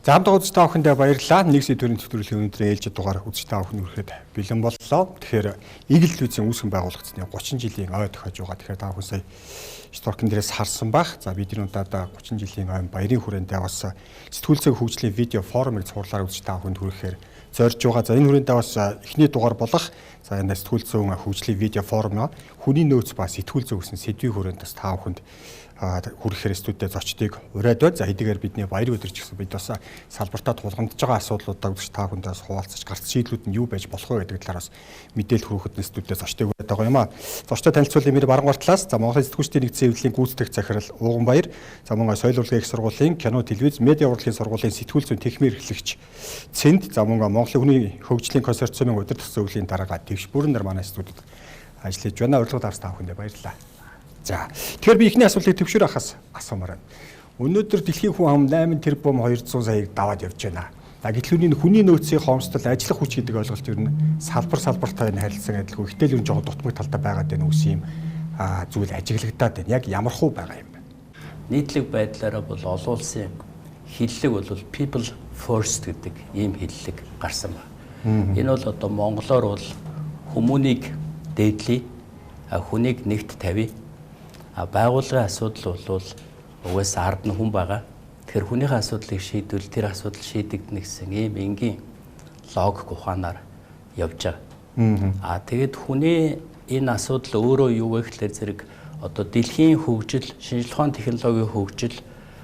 За хамт үзэж та бүхэндээ баярлалаа. Нэг сэдвэрийн төвлөрлийн өнөөдрийн ээлжид дугаар үзэж та бүхэн хүрэхэд бэлэн боллоо. Тэгэхээр Eagle Televизийн үүсгэн байгуулагдсны 30 жилийн ой тохиож байгаа. Тэгэхээр та бүхэн сая Шторкн дээрээс харсан бах. За бидний удаа 30 жилийн ой баярын хүрээндээ бас сэтгүүлцээ хөгжлийн видео форумыг цуурлаар үзэж та бүхэнд хүрэхээр зорж байгаа. За энэ хүрээндээ бас эхний дугаар болох за энэ сэтгүүлцээ хөгжлийн видео форум хүний нөөц ба сэтгүүл зүй гэсэн сэдвийн хүрээнд бас та бүхэнд хүрэхээр студид зочдыг ураад байна. За хэдийгээр бидний баяр өдөр ч гэсэн бид бас салбартаа тулгамдж байгаа асуудлуудаа үзэж та бүхэндээс хуваалцаж гарц шийдлүүд нь юу байж болох вэ гэдэг талаар бас мэдээлэл хүргэхэд студид зочдыг ураад байгаа юм а. Зочдод танилцуулъя мэр Барангуй талаас. За Монголын сэтгүүлчдийн нэгдсэн хэвлэлийн гүйцэтгэх захирал Ууганбаяр. За мөн соёл урлагийн их сургуулийн кино телевиз медиа урлагийн сургуулийн сэтгүүл зүйн техник эрхлэгч Цэнд. За мөн Монголын хүний хөгжлийн консорциумын удирдах зөвлөлийн дарга Твш Бүрэн нар манай студид ажиллаж байна. Урилгад авсан та бүхэндээ баярлалаа. За тэгэхээр би эхний асуултыг Төвшөр ахаас асуумаар байна. Өнөөдөр дэлхийн хүн ам 8 тэрбум 200 саяг даваад явж байна. Гэтэл хүний нөөцийн хоомсдол ажиллах хүч гэдэг ойлголт ер нь салбартаа энэ харилцан адилгүй ихтэй л жоо дутмаг талдаа байгаад байна үс юм зүйл ажиглагдаад байна. Яг ямар хуу байгаа юм бэ? Нийтлэг байдлаараа бол олон улсын хиллэг бол people first гэдэг ийм хиллэг гарсан байна. Энэ бол одоо монголоор бол хүмүүнийг дээдлэе, хүнийг нэгт тавья. Байгууллагын асуудал бол угаасаа ард нь хүн байгаа. Тэгэхээр хүнийхээ асуудлыг шийдвэл тэр асуудал шийдэгдэнэ гэсэн ийм энгийн логик ухаанаар явж байгаа. Тэгээд хүний энэ асуудал өөрөө юу вэ гэхээр зэрэг одоо дэлхийн хөгжил, шинжлэх ухааны технологийн хөгжил,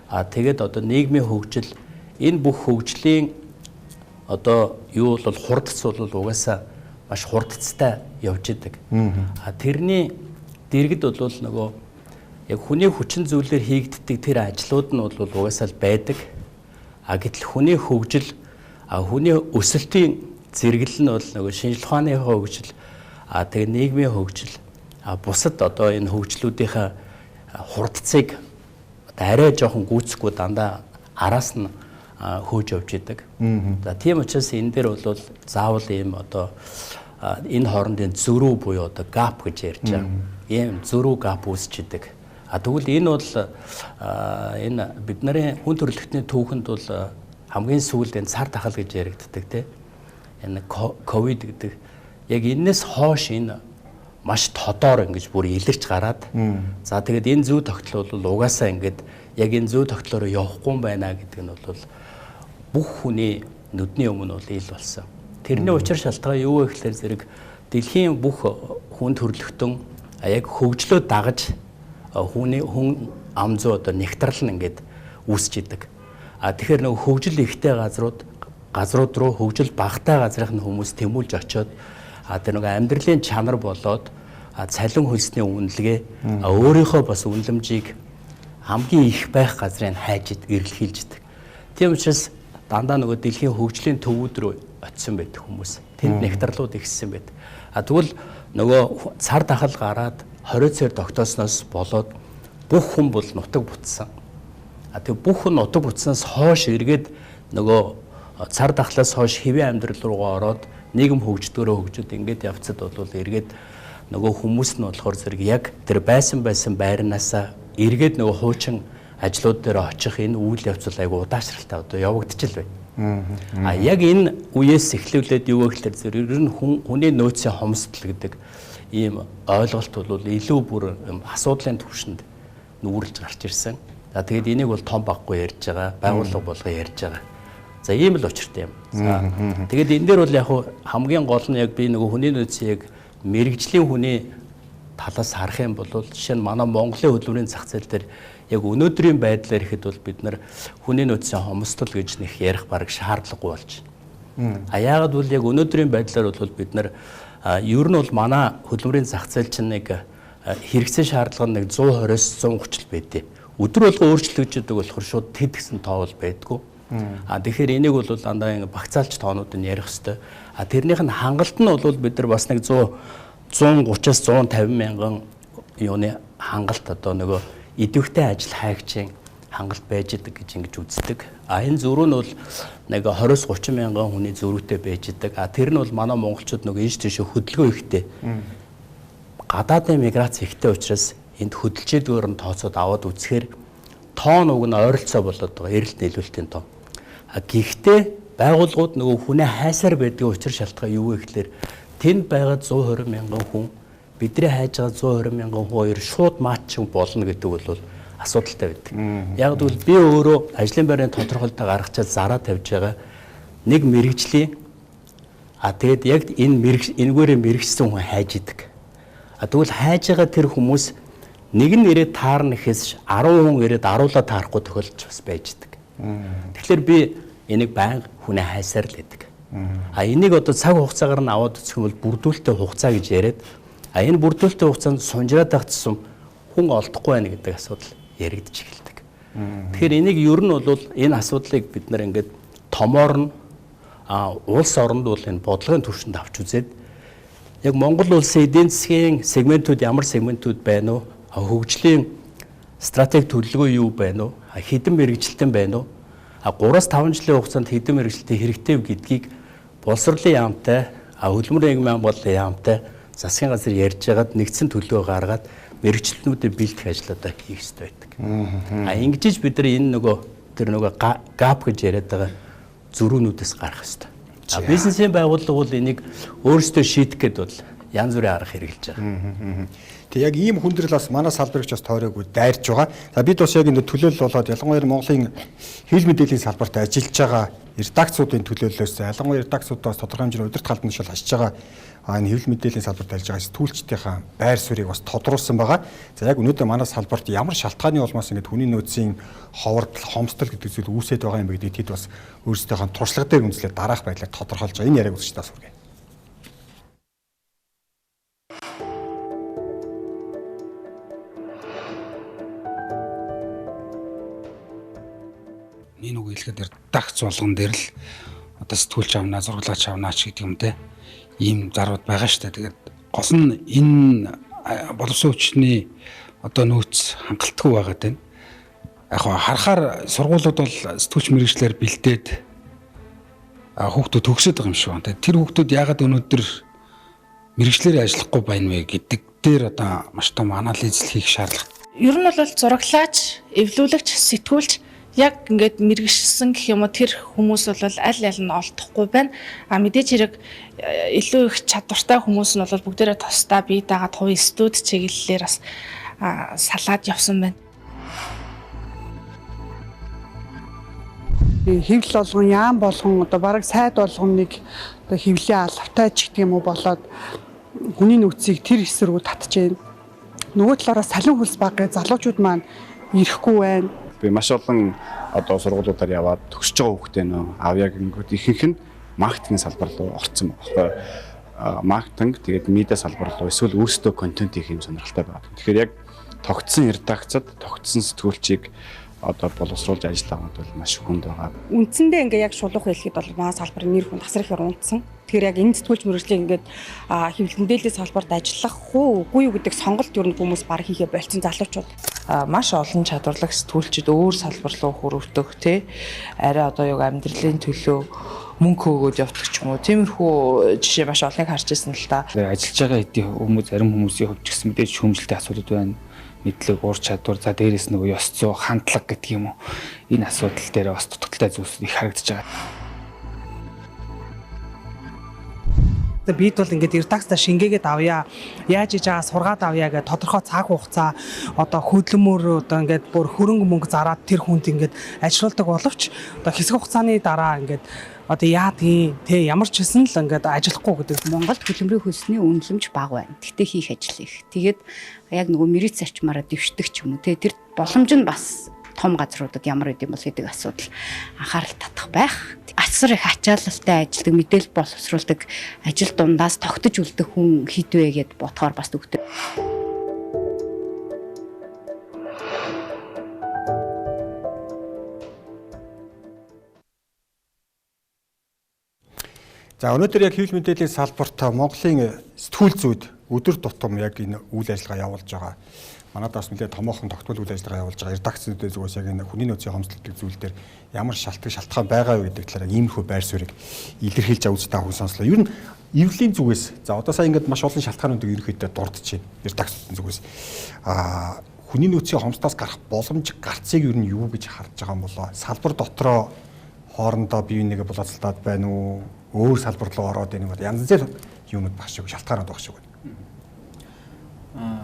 тэгээд одоо нийгмийн хөгжил, энэ бүх хөгжлийн одоо юу бол хурдц бол угаасаа маш хурдцтай явж идэг. Тэрний дэргэд бол нөгөө яг хүний хүчин зүйлээр хийгддэг тэр ажлууд нь бол угаасаа л байдаг. Гэтэл хүний хөгжил, хүний өсөлтийн зэрэглэл нь бол нөгөө шинжлэх ухааны хөгжил, тэгээ нийгмийн хөгжил, бусад одоо энэ хөгжлүүдийнхээ хурдцыг арай жоохон гүйцэхгүй дандаа араас нь хөөж явж идэг. За тийм учраас энэ дээр бол заавал ийм одоо энэ хоорондын зөрүү буюу одоо gap гэж ярьж байгаа. Ийм зөрүү gap үүсч идэг. Тэгвэл энэ бол энэ бидний хүн төрөлхтний түүхэнд бол хамгийн сүүлд энэ цар тахал гэж яригддаг тийм. Энэ ковид гэдэг яг энэс хойш энэ маш тодор ингэж бүр илэрч гараад за тэгээд энэ зүй тогтол бол угаасаа ингэж яг энэ зүй тогтлороо явахгүй юм байна гэдэг нь бол бүх хүний нүдний өмнө бол ил болсон. Тэрний учир шалтгаан юу вэ гэхээр зэрэг дэлхийн бүх хүн төрөлхтөн яг хөгжлөө дагаж хүн ам зүй одоо нэгтрал нь ингээд үүсч идэг. Тэгэхээр нөгөө хөгжил ихтэй газрууд руу хөгжил багатай газрын хүмүүс тэмүүлж очиод тэр нөгөө амьдралын чанар болоод цалин хөлсний үнэлгээ өөрийнхөө бас үнэлэмжийг хамгийн их байх газрыг хайж эрэлхийлждэг. Тийм учраас дандаа нөгөө дэлхийн хөгжлийн төвүүд рүү очисон байдаг хүмүүс. Тэнд нэгтралууд ихссэн байдаг. Тэгвэл нөгөө цар тахал гараад 20 цаар тогтоосноос болоод бүх хүн бол нутаг бутсан. Тэгээ бүх хүн нутаг бутсанаас хойш эргээд нөгөө цар тахлаас хойш хэвийн амьдрал руугаа ороод нийгэм хөгждгөрөө хөгжөд ингээд явцад бол эргээд нөгөө хүмүүс нь болохоор зэрэг яг тэр байсан байрнаасаа эргээд нөгөө хуучин ажлууд дээр очих энэ үйл явц айгу удаашралтай одоо явагдчихл байна. Яг энэ үеэс эхлүүлээд юу вэ гэхээр зэрэг ер нь хүний нөөцийн хомсдол гэдэг ийм ойлголт бол илүү бүр асуудлын түвшинд нүүрлж гарч ирсэн. За тэгээд энийг бол том баггүй ярьж байгаа, байгууллага болгоо ярьж байгаа. За ийм л учиртай юм. За тэгээд энэ дээр бол яг хамгийн гол нь яг би нөгөө хүний нөөцийг яг мэрэгжлийн хүний талаас харах юм бол жишээ нь манай Монголын хөдөлмөрийн зах зээл дээр яг өнөөдрийн байдлаар ихэд бол бид нар хүний нөөцийн хомсдол гэж нэг ярих бараг шаардлагагүй болж байна. Яагаад бол яг өнөөдрийн байдлаар бол бид нар ер нь бол манай хөдөлмөрийн зах зээл чинь нэг хэрэгцээ шаардлага нэг 120-с 130 л байдیں۔ Өдөр болго өөрчлөгдөж болохоор шууд тэд гэсэн тоо бол байдгүй. Тэгэхээр энийг бол дандаа багцаалч тоонууд нь ярих хэвээр. Тэрнийх нь хангалт нь бол бид нар бас нэг 130-аас 150 мянган юуны хангалт одоо нөгөө идэвхтэй ажил хайгчийн хангалт байж идэг гэж ингэж үздэг. Энэ зөрүү нь бол нэг 20-с 30 мянган хүний зөрүүтэй байж идэг. Тэр нь бол манай монголчууд нөгөө ийш тийш хөдөлгөөн ихтэй. Гадаадын миграц ихтэй учраас энд хөдөлжээдгээр нь тооцоод аваад үзэхээр тоон уг нь ойролцоо болоод байгаа эрэлт нийлүүлэлтийн тоо. Гэхдээ байгууллагууд нөгөө хүнээ хайсаар байдаг учир шалтгаан юу вэ гэхээр тэнд байгаа 120 мянган хүн бидний хайж байгаа 120 мянган хүн хоёр шууд матч болно гэдэг бол асуудалтай байдаг. Яг гэвэл би өөрөө ажлын байрны тодорхойлолтоо гаргачаад зараа тавьж байгаа нэг мэрэгжлийн тэгээд яг энэгээрээ мэрэгчсэн хүн хайж идэг. Тэгвэл хайж байгаа тэр хүмүүс нэг нь ирээд таарна гэхээс 10 хүн ирээд 10-аа таарахгүй тохиолдож бас байж идэг. Тэгэхээр би энийг байнга хүнээ хайсаар л байдаг. Энийг одоо цаг хугацаагаар нь аваад үзэх юм бол бүрдүүлэлттэй хугацаа гэж яриад энэ бүрдүүлэлттэй хугацаанд сунжраад тагцсан хүн олдохгүй байна гэдэг асуудал яригдж эхэлдэг. Тэгэхээр энийг ер нь бол энэ асуудлыг бид нар ингээд томоор нь улс оронд бол энэ бодлогын түвшинд авч үзээд яг Монгол улсын эдийн засгийн сегментүүд ямар сегментүүд байна уу? Хөгжлийн стратеги төлөвлөгөө юу байна уу? Хэдэн мэрэгжилтэн байна уу? 3-5 жилийн хугацаанд хэдэн мэрэгжилтэн хэрэгтэй гэдгийг боловсролын яамтай, хөдөлмөр нийгмийн бодлогын яамтай засгийн газар ярьж байгаад нэгдсэн төлөвлөгөө гаргаад мэрэгчлэнүүдэд бэлтгэх ажлуудаа хийх хэрэгтэй байдаг. Ингэж бид нар энэ нөгөө гап гэж яриад байгаа зөрүүнүүдээс гарах хэрэгтэй. Бизнесийн байгууллага бол энийг өөрсдөө шийдэх гээд бол янз бүрийн арга хэрэгжилж байгаа. Тэг яг ийм хүндрэл бас манай салбарч бас тойроогүй дайрж байгаа. За бид бас яг энэ төлөөлөл болоод ялангуяа Монголын хил мэдээллийн салбарт ажиллаж байгаа редакцуудын төлөөллөөс ялангуяа редакцуудаас тодорхой хэмжээний удирдах албан тушаал ашиж байгаа энэ хил мэдээллийн салбарт ажиллаж байгаа сэтгүүлчдийнхаа байр суурийг бас тодруулсан байгаа. За яг өнөөдөр манай салбарт ямар шалтгааны улмаас ингэ хүний нөөцийн ховортол, хомсдол гэдэг зүйл үүсээд байгаа юм бэ гэдгийг тэд бас өөрсдийнхөө туршлага дээр үндэслээд дараах байдлаар тодорхойлж байгаа. Энэ яриаг үзэж тас үргэлж. Энэ үг хэлэхэд редакц болгон дээр л одоо сэтгүүлч авнаа, зурглаач авнаа ч гэдэг юм те. Ийм зарууд байгаа шүү дээ. Тэгээд гол нь энэ боловсон хүчний одоо нөөц хангалтгүй байгаад байна. Яг харахаар сургуулиуд бол сэтгүүлч мэргэжлэр бэлдээд хүүхдүүд төгсөд байгаа юм шиг байна. Тэр хүүхдүүд яагаад өнөөдөр мэргэжлэрээ ажиллахгүй байна вэ гэдэг дээр одоо маш том анализ хийх шаардлагатай. Ер нь бол зураглаач, эвлүүлэгч, сэтгүүлч яг ингээд мэрэгшсэн гэх юм уу тэр хүмүүс бол аль аль нь олдохгүй байна. Мэдээж хэрэг илүү их чадвартай хүмүүс нь бол бүгдээрээ тусдаа бие дагаад хувийн студ чиглэлээр бас салаад явсан байна. Хэвлэл болгон, яам болгон, одоо бараг сайд болгоныг одоо хэвлээ алавтай ч гэдэг юм уу болоод хүний нөөцийг тэр хэсэг рүү татж байна. Нөгөө талаараа салин хөлс багын залуучууд маань ирэхгүй байна. Би маш олон одоо сургуулиудаар яваад төгсөж байгаа хүүхдээ нөө авьяаг ингэхэд ихэнх нь маркетинг салбар руу орцсон байна. Маркетинг тэгээд медиа салбар руу эсвэл өөрсдөө контент хийх юм сонирхолтой байна. Тэгэхээр яг тогтсон редакцад тогтсон сэтгүүлчийг одоо боловсруулж ажиллах бол маш хүнд байгаа. Үндсэндээ ингээ яг шулуух хэлэхэд бол манай салбарын нэр хүн тасрах ихээр унтсан. Тэгэхээр яг энэ сэтгүүлч мөрөжлийг ингээд хэвлэл мэдээллийн салбарт ажиллах үгүй юу гэдэг сонголт юу хүмүүс баг хийхээ болцсон залуучууд. Маш олон чадварлаг сэтгүүлчид өөр салбар руу хүрвдэг тий. Арай одоо яг амьдралын төлөө мөнгө өгөөд явдаг ч юм уу. Тиймэрхүү жишээ маш олныг харж ирсэн л та. Ажиллаж байгаа хэдийн хүмүүс зарим хүмүүсийн хувьд ч гэсэн мэдээж шүүмжлэлтэй асуудал байна. Мэдлэг, ур чадвар, за дээрээс нөгөө ёс зүй, хандлага гэдэг юм уу. Энэ асуудал дээр бас дутагдaltaй зүйлс их харагдаж байгаа. Бид бол ингээд редакцаа шингээгээд авъя. Яаж иж байгаа сургаад авъя гэж тодорхой цаг хугацаа одоо хөдөлмөр одоо ингээд бүр хөрөнгө мөнгө зараад тэр хүнд ингээд ажилуулдаг боловч одоо хэсэг хугацааны дараа ингээд одоо яадгийн те ямар ч хэсэн л ингээд ажиллахгүй гэдэг. Монголд хөдөлмөрийн хөлсний үнэлэмж бага байна. Гэхдээ хийх ажил их. Тэгээд яг нөгөө мэрэгц зарчмаараа дэвшдэг ч юм уу те тэр боломж нь бас том газруудад ямар үт юм бол гэдэг асуудал анхаарал татах байх. Асар их ачаалалтай ажилладаг, мэдээлэл боловсруулдаг, ажил дундаас тогтож үлдэх хүн хідвэ гэд бодохоор бас төгтөв. За өнөөдөр яг хэвлэл мэдээллийн салбарт Монголын сэтгүүл зүйд өдөр тутам яг энэ үйл ажиллагаа явуулж байгаа. Манайдаас нэлээд томоохон тогтмол үйл ажиллагаа явуулж байгаа. Редакцнуудын зүгээс яг энэ хүний нөөцийн хомсдолтой зүйл дээр ямар шалтгаан байгаа вэ гэдэг талаар иймэрхүү байр суурийг илэрхийлж авч та хүн сонслоо. Ер нь эвлэлийн зүгээс за одоо сая ингээд маш олон шалтгаануудыг ерөнхийдөө дурдж байна. Редакцнуудын зүгээс хүний нөөцийн хомсдоос гарах боломж гарцыг ер нь юу гэж харж байгаа юм болоо? Салбар дотроо хоорондоо бие бинийгээ булаацалтаад байна уу? Өөр салбар руу ороод байна уу? Янз бүр юмуд баг шиг шалтгаанууд баг шиг байна.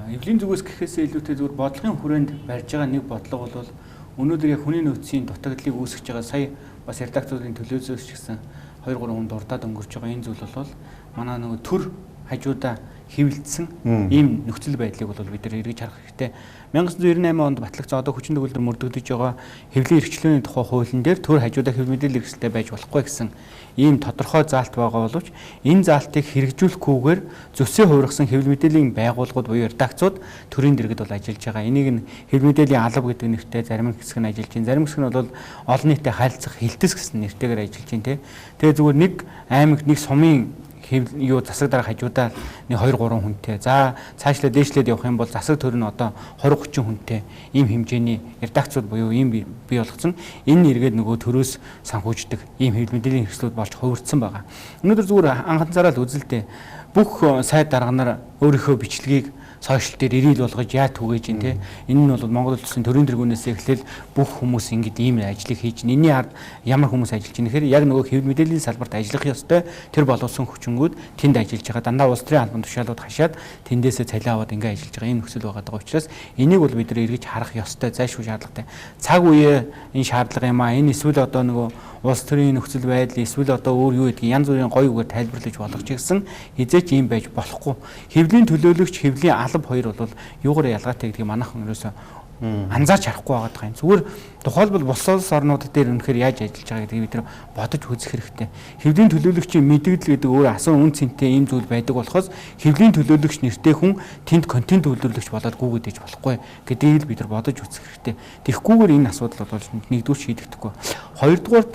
Эвлийн зүгээс гэхээсээ илүүтэй зүгээр бодлогын хүрээнд барьж байгаа нэг бодлого бол өнөөдөр яг хүний нөөцийн дутагдлыг үүсгэж байгаа сая бас редакцийн төлөөсөөс ч гэсэн 2 3 хүн дурдаад өнгөрч байгаа энэ зүйл бол манай нөгөө төр хажуудаа хэвлэлсэн ийм нөхцөл байдлыг бол бид нар эргэж харах хэрэгтэй. 1998 онд батлагдсан одоо хүчин төгөлдөр мөрдөгдөж байгаа хэвлэлийн эрхчлөөний тухай хуулийн дээр төр хажуудаа хэв мэдээлэл эрхлэлтэй байж болохгүй гэсэн ийм тодорхой заалт байгаа боловч энэ заалтыг хэрэгжүүлэхгүйгээр зөвсөө хуургасан хэвлэл мэдээллийн байгууллагууд буюу редакцууд төрийн дэргэд бол ажиллаж байгаа. Энийг нь хэвлэл мэдээллийн алба гэдэг нэртэй зарим хэсэг нь ажиллаж байна. Зарим хэсэг нь бол олон нийтэд харилцах хэлтэс гэсэн нэртэйгээр ажиллаж байна. Тэгээ зүгээр нэг аймагт нэг сумын юу засаг дараа хажуудаа нэг 2 3 хүнтэй. За цаашлаа дээшлээд явах юм бол засаг төр нь одоо 20 30 хүнтэй ийм хэмжээний редакцууд буюу ийм бий болгоцсон. Энэ нь эргээд нөгөө төрөөс санхүүждэг ийм хэвлэл мэдээллийн хэрэгслүүд болж хувирдсан байгаа. Өнөөдөр зүгээр анханцаараа л үзэлтэй бүх сайд дарга нар өөрийнхөө бичлэгийг сошиал дээр ирэл болгож яа түгээж ин тэ энэ нь бол Монгол улсын төрийн тэргүүнээс эхлээл бүх хүмүүс ингэж ийм ажлыг хийж байна. Энийний ард ямар хүмүүс ажиллаж байна гэхээр яг нөгөө хэвлэл мэдээллийн салбарт ажиллах ёстой тэр боловсон хүчингүүд тэнд ажиллаж байгаа. Дандаа улс төрийн албан тушаалууд хашаад тэндээсээ цалин аваад ингэ ажиллаж байгаа ийм нөхцөл байгаа учраас энийг бол бид нар эргэж харах ёстой, зайлшгүй шаардлагатай. Цаг үеэ энэ шаардлага юм аа. Энэ эсвэл одоо нөгөө улс төрийн нөхцөл байдал эсвэл одоо өөр юу гэдгийг янз бүрийн гоё үгээр тайлбарлаж болгож ирсэн хизээч ийм байж болохгүй. Хэвлийн төлөөлөгч, хэвлийн алба хоёр бол юугаар ялгаатай гэдгийг манайхан ерөөсөө анзаарч харахгүй байгаа юм. Зүгээр тухайлбал бус улс орнууд дээр үнэхээр яаж ажиллаж байгаа гэдгийг бид нар бодож үзэх хэрэгтэй. Хэвлийн төлөөлөгчийн мэдээлэл гэдэг өөр асуун үн цэнтэй ийм зүйл байдаг болохоос хэвлийн төлөөлөгч нэртэй хүн тэнд контент үйлдвэрлэгч болоод гүгээд иж болохгүй гэдгийг л бид нар бодож үзэх хэрэгтэй. Тэгэхгүйгээр энэ асуудал бол нэгдүгээр шийдэгдэхгүй. Хоёрдугаар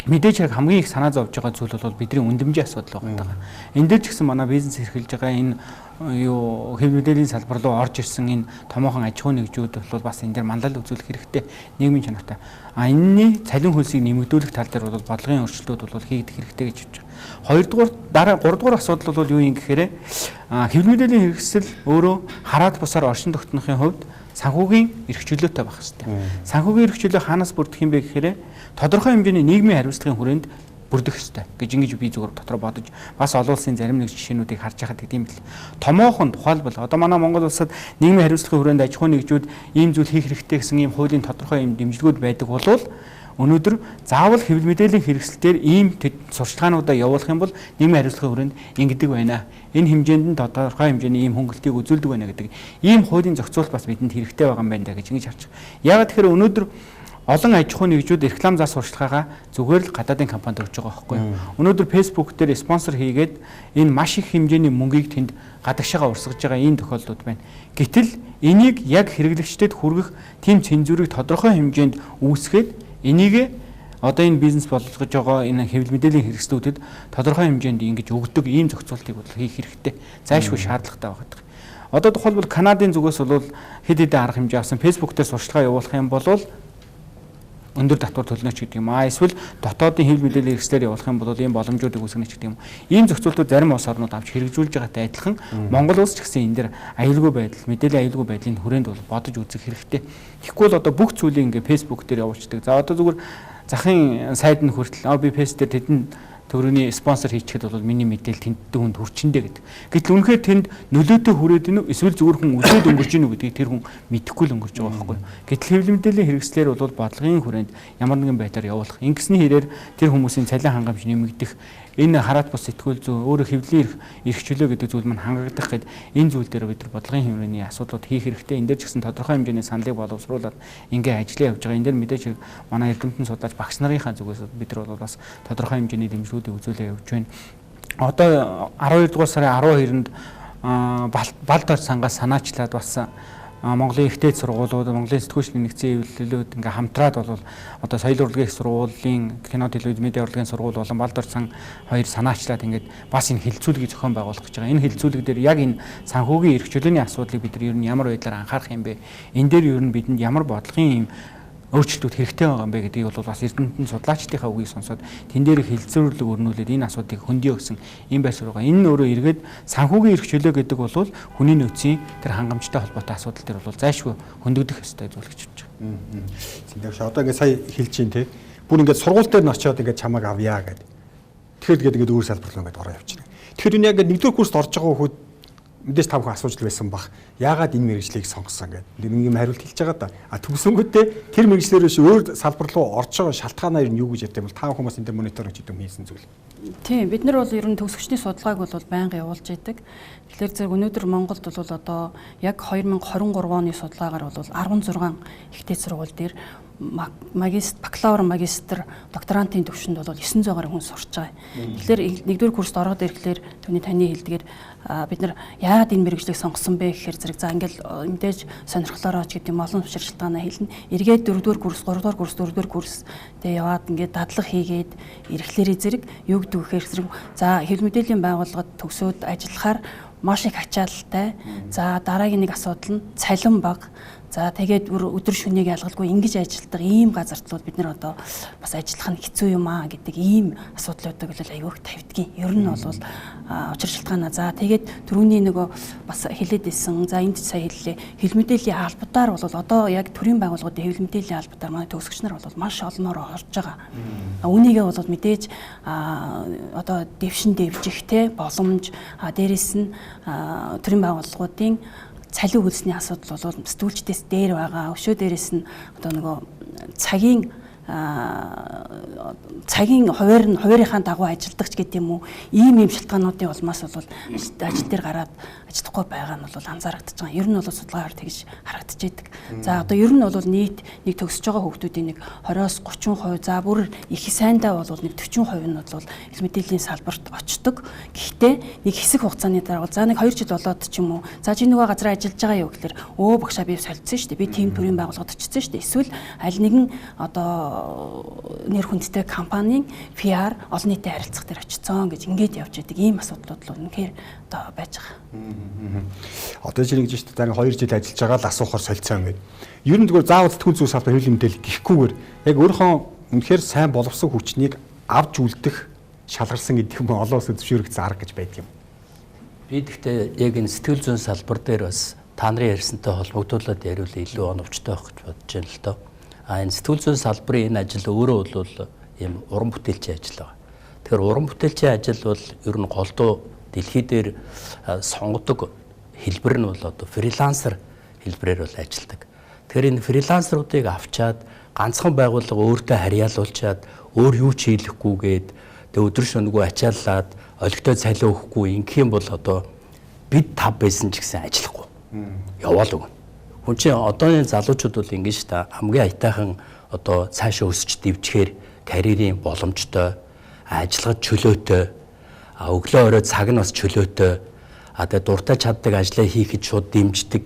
мэдээж яг хамгийн их санаа зовж байгаа зүйл бол бидний үндэмжийн асуудал байгаа. Энэ дээр ч гэсэн манай бизнес эрхэлж байгаа энэ юу хэвлэл мэдээллийн салбар руу орж ирсэн энэ томоохон аж ахуйн нэгжүүд бол бас энэ дээр манлал үзүүлэх хэрэгтэй нийгмийн чанартай. Энэний цалин хөлсийг нэмэгдүүлэх тал дээр бол бодлогын өөрчлөлтүүд бол хийгдэх хэрэгтэй гэж бодож байна. Хоёрдугаар дараа гуравдугаар асуудал бол юу юм гэхээр хэвлэл мэдээллийн хэрэгсэл өөрөө хараад бусаар оршин тогтнохын хувьд санхүүгийн эрх чөлөөтэй байх хэрэгтэй. Санхүүгийн эрх чөлөө хаанаас бүрдэх юм бэ гэхээр тодорхой хэмжээний нийгмийн хариуцлагын хүрээнд бүрдэх ёстой гэж ингэж би зүгээр дотор бодож бас олон улсын зарим нэг жишээнүүдийг харж байхад гэдэм бил. Томоохон тухайлбал одоо манай Монгол улсад нийгмийн хариуцлагын хүрээнд аж ахуйн нэгжүүд ийм зүйл хийх хэрэгтэй гэсэн ийм хуулийн тодорхой ийм дэмжлэгүүд байдаг болвол өнөөдөр заавал хэвлэл мэдээллийн хэрэгсэлээр ийм сурчлагаануудаа явуулах юм бол нийгмийн хариуцлагын хүрээнд ингэдэг байна. Энэ хэмжээнд нь тодорхой хэмжээний ийм хөнгөлтийг үзүүлдэг байна гэдэг. Ийм хуулийн зохицуулт бас бидэнд хэрэгтэй байгаа юм байна гэж ингэж харж байгаа. Яагаад тэгэхээр өнөөдөр олон аж ахуйн нэгжүүд реклам зас сурчлагаагаа зүгээр л гадаадын компанид өгч байгаа байхгүй юу. Өнөөдөр Facebook дээр спонсор хийгээд энэ маш их хэмжээний мөнгийг тэнд гадагшаага урсгаж байгаа энэ тохиолдлууд байна. Гэтэл энийг яг хэрэглэгчдэд хүргэх тийм цензурыг тодорхой хэмжээнд үүсгээд энийг одоо энэ бизнес болгож байгаа энэ хэвлэл мэдээллийн хэрэгслүүдэд тодорхой хэмжээнд ингэж өгдөг ийм зохицуултыг бол хийх хэрэгтэй. Зайлшгүй шаардлагатай байгаа. Одоо тухайлбал Канадын зүгээс бол хэд хэдэн арга хэмжээ авсан Facebook дээр сурчлага явуулах юм бол өндөр татвар төлнө ч гэдэг юм аа. Эсвэл дотоодын хэвлэл мэдээллийн хэрэгслээр явуулах юм бол ийм боломжуудыг үүсгэнэ ч гэдэг юм. Ийм зохицуултууд зарим улс орнууд авч хэрэгжүүлж байгаатай адилхан Монгол улс ч гэсэн энэ дээр аюулгүй байдал, мэдээллийн аюулгүй байдлын хүрээнд бол бодож үзэх хэрэгтэй. Тэгэхгүй бол одоо бүх зүйлийг ингээ Facebook дээр явуулчихдаг. За одоо зүгээр захын сайд нь хүртэл би фэйс дээр тэдэн төрөний спонсор хийчихэд бол миний мэдээлэл тэнд хүнд хүрчэндэ гэдэг. Гэтэл үнэхээр тэнд нөлөөтэй хүрээд ийн эсвэл зүгээр хүн үлдээд өнгөрч ийн гэдгийг тэр хүн мэдэхгүй л өнгөрч байгаа байхгүй. Гэтэл хэвлэл мэдээллийн хэрэгслэр бол бодлогын хүрээнд ямар нэгэн байдлаар явуулах. Ингэсний хэрээр тэр хүмүүсийн цалин хангамж нэмэгдэх, энэ хараат бус сэтгүүл зүй өөрөө хэвлэлийн эрх чөлөө гэдэг зүйл маань хангагдах гэд энэ зүйл дээр бид нар бодлогын хэмжээний асуудлууд хийх хэрэгтэй. Энэ дээр ч гэсэн тодорхой хэмжээний саналыг боловсруулаад ингээ ажиллаа явж байгаа. Энэ дээр мэдээж манай эрдэмтэн судлаач багш нарынхаа зүгээс бид нар бол бас тодорхой хэмжээний дэмжлүүдийг үзүүлээ явж байна. Одоо 12 дугаар сарын 12-нд Балдор сангаас санаачлаад бас Монголын ихтэй сургуулиуд, Монголын сэтгүүлчдийн нэгдсэн эвлэлүүд ингээ хамтраад бол одоо соёл урлагийн сургуулийн, кино, телевиз, медиа урлагийн сургууль болон Балдор сан хоёр санаачлаад ингээд бас энэ хилцүүлгийг зохион байгуулах гэж байгаа. Энэ хилцүүлэг дээр яг энэ санхүүгийн эрх чөлөөний асуудлыг бид нар ер нь ямар байдлаар анхаарах юм бэ? Энэ дээр ер нь бидэнд ямар бодлогын юм өөрчлөлтүүд хэрэгтэй байгаа юм бэ гэдгийг бол бас эрдэмтэн судлаачдынхаа үгийг сонсоод тэн дээр хилцүүлэг өрнүүлээд энэ асуудлыг хөндөё гэсэн юм байсаар байгаа. Энэ нь өөрөө эргээд санхүүгийн эрх чөлөө гэдэг бол хүний нөөцийн тэр хангамжтай холбоотой асуудал дээр бол зайлшгүй хөндөгдөх ёстой зүйл гэж бодож байгаа. Тэгэхээр одоо ингээд сая хэлж чинь те Бүр ингээд сургууль дээр нь очиод ингээд чамайг авъя гэдэг. Тэгэхээр ингээд өөр салбар руу ингээд ороо явчихна. Тэгэхээр энэ яг нэгдүгээр курст орж байгаа хүүхэд мэдээж та бүхэн асууж байсан бах. Яагаад энэ мэргэжлийг сонгосон гэдэг. Нэг юм хариулт хэлж байгаа да. Төгсөнгөдөө тэр мэргэжлээрээ өөр салбар руу орж байгаа шалтгаанаа юу гэж ярьдаг бол та хүмүүс энэ дээр мониторинг хийдэг хийсэн зүйл. Тийм, бид нар бол ер нь төгсөгчний судалгааг бол байнга явуулж идэг. Тэгэхээр зэрэг өнөөдөр Монголд бол одоо яг 2023 оны судалгаагаар бол 16 ихтэй сургууль дээр бакалавр, магистр, докторантын төвшөнд бол 900 гаруй хүн сурч байгаа. Тэгэхээр нэгдүгээр курст ороод ирэхлээр таны хэлдгээр бид нар яагаад энэ мэргэжлийг сонгосон бэ гэхээр зэрэг за ингээл мэдээж сонирхлоороо ч гэдэг юм олон шалтгаанаа хэлнэ. Эргээд 4-р курс, 3-р курс, 4-р курс тэгээ яваад ингээд дадлаг хийгээд ирэхлээрээ зэрэг юу гэдэг вэ гэхээр зэрэг за хэвлэл мэдээллийн байгууллагад төгсөөд ажиллахаар маш их ачаалттай. За дараагийн нэг асуудал нь цалин бага. За тэгээд өдөр шөнийг ялгалгүй ингэж ажилтдаг ийм газарт бол бид нар одоо бас ажиллах нь хэцүү юм аа гэдэг ийм асуудлуудыг бол аягүй тавьдгийн. Ер нь бол учир шалтгаанаа. За тэгээд түрүүний нөгөө бас хэлээд исэн. За энд сая хэллээ. Хэвлэл мэдээллийн албатаар бол одоо яг төрийн байгууллагуудын хэвлэл мэдээллийн албатаар манай төгсөгч нар бол маш олноор орж байгаа. Үүнийгээ бол мэдээж одоо дэвшин дэвжих те боломж дээрээс нь төрийн байгууллагуудын цалин үйлсний асуудал бол сэтгүүлчдээс дээр байгаа. Өшөө дээрээс нь одоо нөгөө цагийн хуваарийнхаа дагуу ажилдаг ч гэдэг юм уу ийм шалтгаануудын улмаас бол ажил дээр гараад ажиллахгүй байгаа нь бол анзаарэгдэж байгаа. Ер нь бол судалгаагаар тэгж харагдаж байдаг. За одоо ер нь бол нийт нэг төгсөж байгаа хүүхдүүдийн нэг 20-30%, за бүр их сайндаа бол нэг 40% нь бол хэл мэдээллийн салбарт очдог. Гэхдээ нэг хэсэг хугацааны дараа бол за нэг 2 жил болоод ч юм уу за чи нөгөө газар ажиллаж байгаа юу гэхээр өө багшаа би солилцсон шүү дээ. Би тийм төрлийн байгууллагад очсон шүү дээ. Эсвэл аль нэгэн одоо нэр хүндтэй компанийн PR олон нийтийн харилцах дээр очсон гэж ингэж явж байдаг ийм асуудлууд л үнэхээр одоо байж байгаа. Одоо жишээ нь шүү дээ 2 жил ажиллаж байгаа л асуухаар солилцоо юм гээд. Ер нь зүгээр заавал сэтгүүл зүйн салбар хэвлэл мэдээлэл гэхгүйгээр яг өөрийнхөө үнэхээр сайн боловсон хүчнийг авч үлдэх шалгарсан гэдэг юм олон улсад зөвшөөрөгдсөн арга гэж байдаг юм. Би гэхдээ яг энэ сэтгэл зүйн салбар дээр бас та нарын ярьсантай холбогдуулаад яриул илүү оновчтой байх гэж бодож байна л доо. Энэ сэтгүүл зүйн салбарын энэ ажил өөрөө бол ийм уран бүтээлчийн ажил байна. Тэгэхээр уран бүтээлчийн ажил бол ер нь голдуу дэлхий дээр сонгодог хэлбэр нь бол одоо фрилансер хэлбэрээр бол ажилладаг. Тэгэхээр энэ фрилансеруудыг авчаад ганцхан байгууллага өөртөө харьяалуулчаад өөр юу ч хийлэхгүйгээд тэгээ өдөр шөнөгүй ачааллаад олигтой цалин өгөхгүй ингэх юм бол одоо бид тав байсан ч гэсэн ажиллахгүй. Яваал өгнө. Хүн чинь одооны залуучууд бол ингэж та хамгийн аятайхан одоо цаашаа өсч дэвжихээр карьерийн боломжтой, ажиллагад чөлөөтэй, өглөө орой цаг нь бас чөлөөтэй, тэгээ дуртай чаддаг ажлаа хийхэд шууд дэмждэг,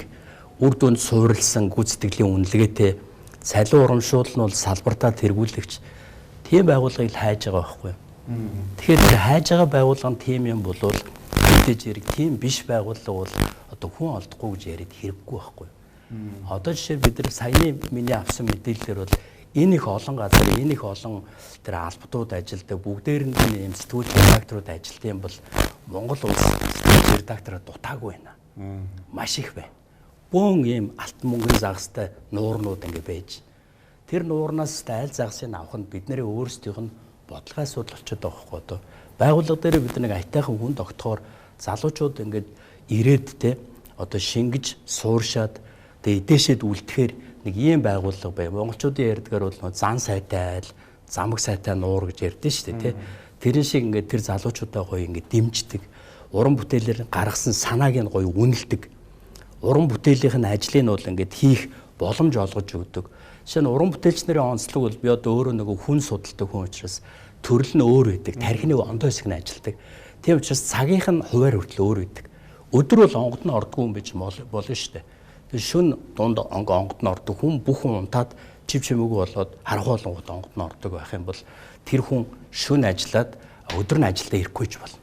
үр дүнд суурилсан гүйцэтгэлийн үнэлгээтэй цалин урамшуул нь бол салбартаа тэргүүлэгч тийм байгууллагыг хайж байгаа байхгүй юу? Тэгэхээр хайж байгаа байгууллага нь тийм юм бол мэдээж хэрэг тийм биш байгууллага бол одоо хүн олдохгүй гэж яриад хэрэггүй байхгүй юу? Одоо жишээ бид нар саяны миний авсан мэдээлэлээр бол энэ их олон газар, энэ их олон тэр албатууд ажилдаг, бүгдээр нь ийм сэтгүүл редакторууд ажилтсан юм бол Монгол улс сэтгүүл редакторууд дутаагүй байна. Маш их байна. Бөөн ийм алтан мөнгөний загастай нуурнууд ингэ байж. Тэр нуурнаас айл загасыг авах нь бидний өөрсдийнх нь бодлогын асуудал болчиход байгаа байхгүй одоо. Байгууллага дээр бид нэг аятайхан хүн тогтохоор залуучууд ингээд ирээд те одоо шингэж сууршаад тэгээ эдээшэд үлдэхээр нэг ийм байгууллага бай. Монголчуудын ярьдгаар бол зан сайтай айл, замаг сайтай нуур гэж ярьдэн шүү дээ, тий. Тэрэн шиг ингээд тэр залуучуудаа гоё ингээд дэмждэг. Уран бүтээлээр гаргасан санааг нь гоё үнэлдэг. Уран бүтээлийн ажлыг нь бол ингээд хийх боломж олгож өгдөг. Жишээ нь уран бүтээлч нарын онцлог бол би одоо өөрөө нөгөө хүн судалдаг хүн учраас төрөл нь өөр байдаг. Тархины ондоо хэсэг нь ажилдаг. Тийм учраас цагийнх нь хуваар хүртэл өөр байдаг. Өдөр бол онгод нь ордгүй юм биш болно шүү дээ. Шүн дунд онгод нь ордог хүн бүх хүн унтаад чив чимээгүй болоод харах болгонгод онгод нь ордог байх юм бол тэр хүн шүн ажиллаад өдөр нь ажилдаа ирэхгүй ч болно.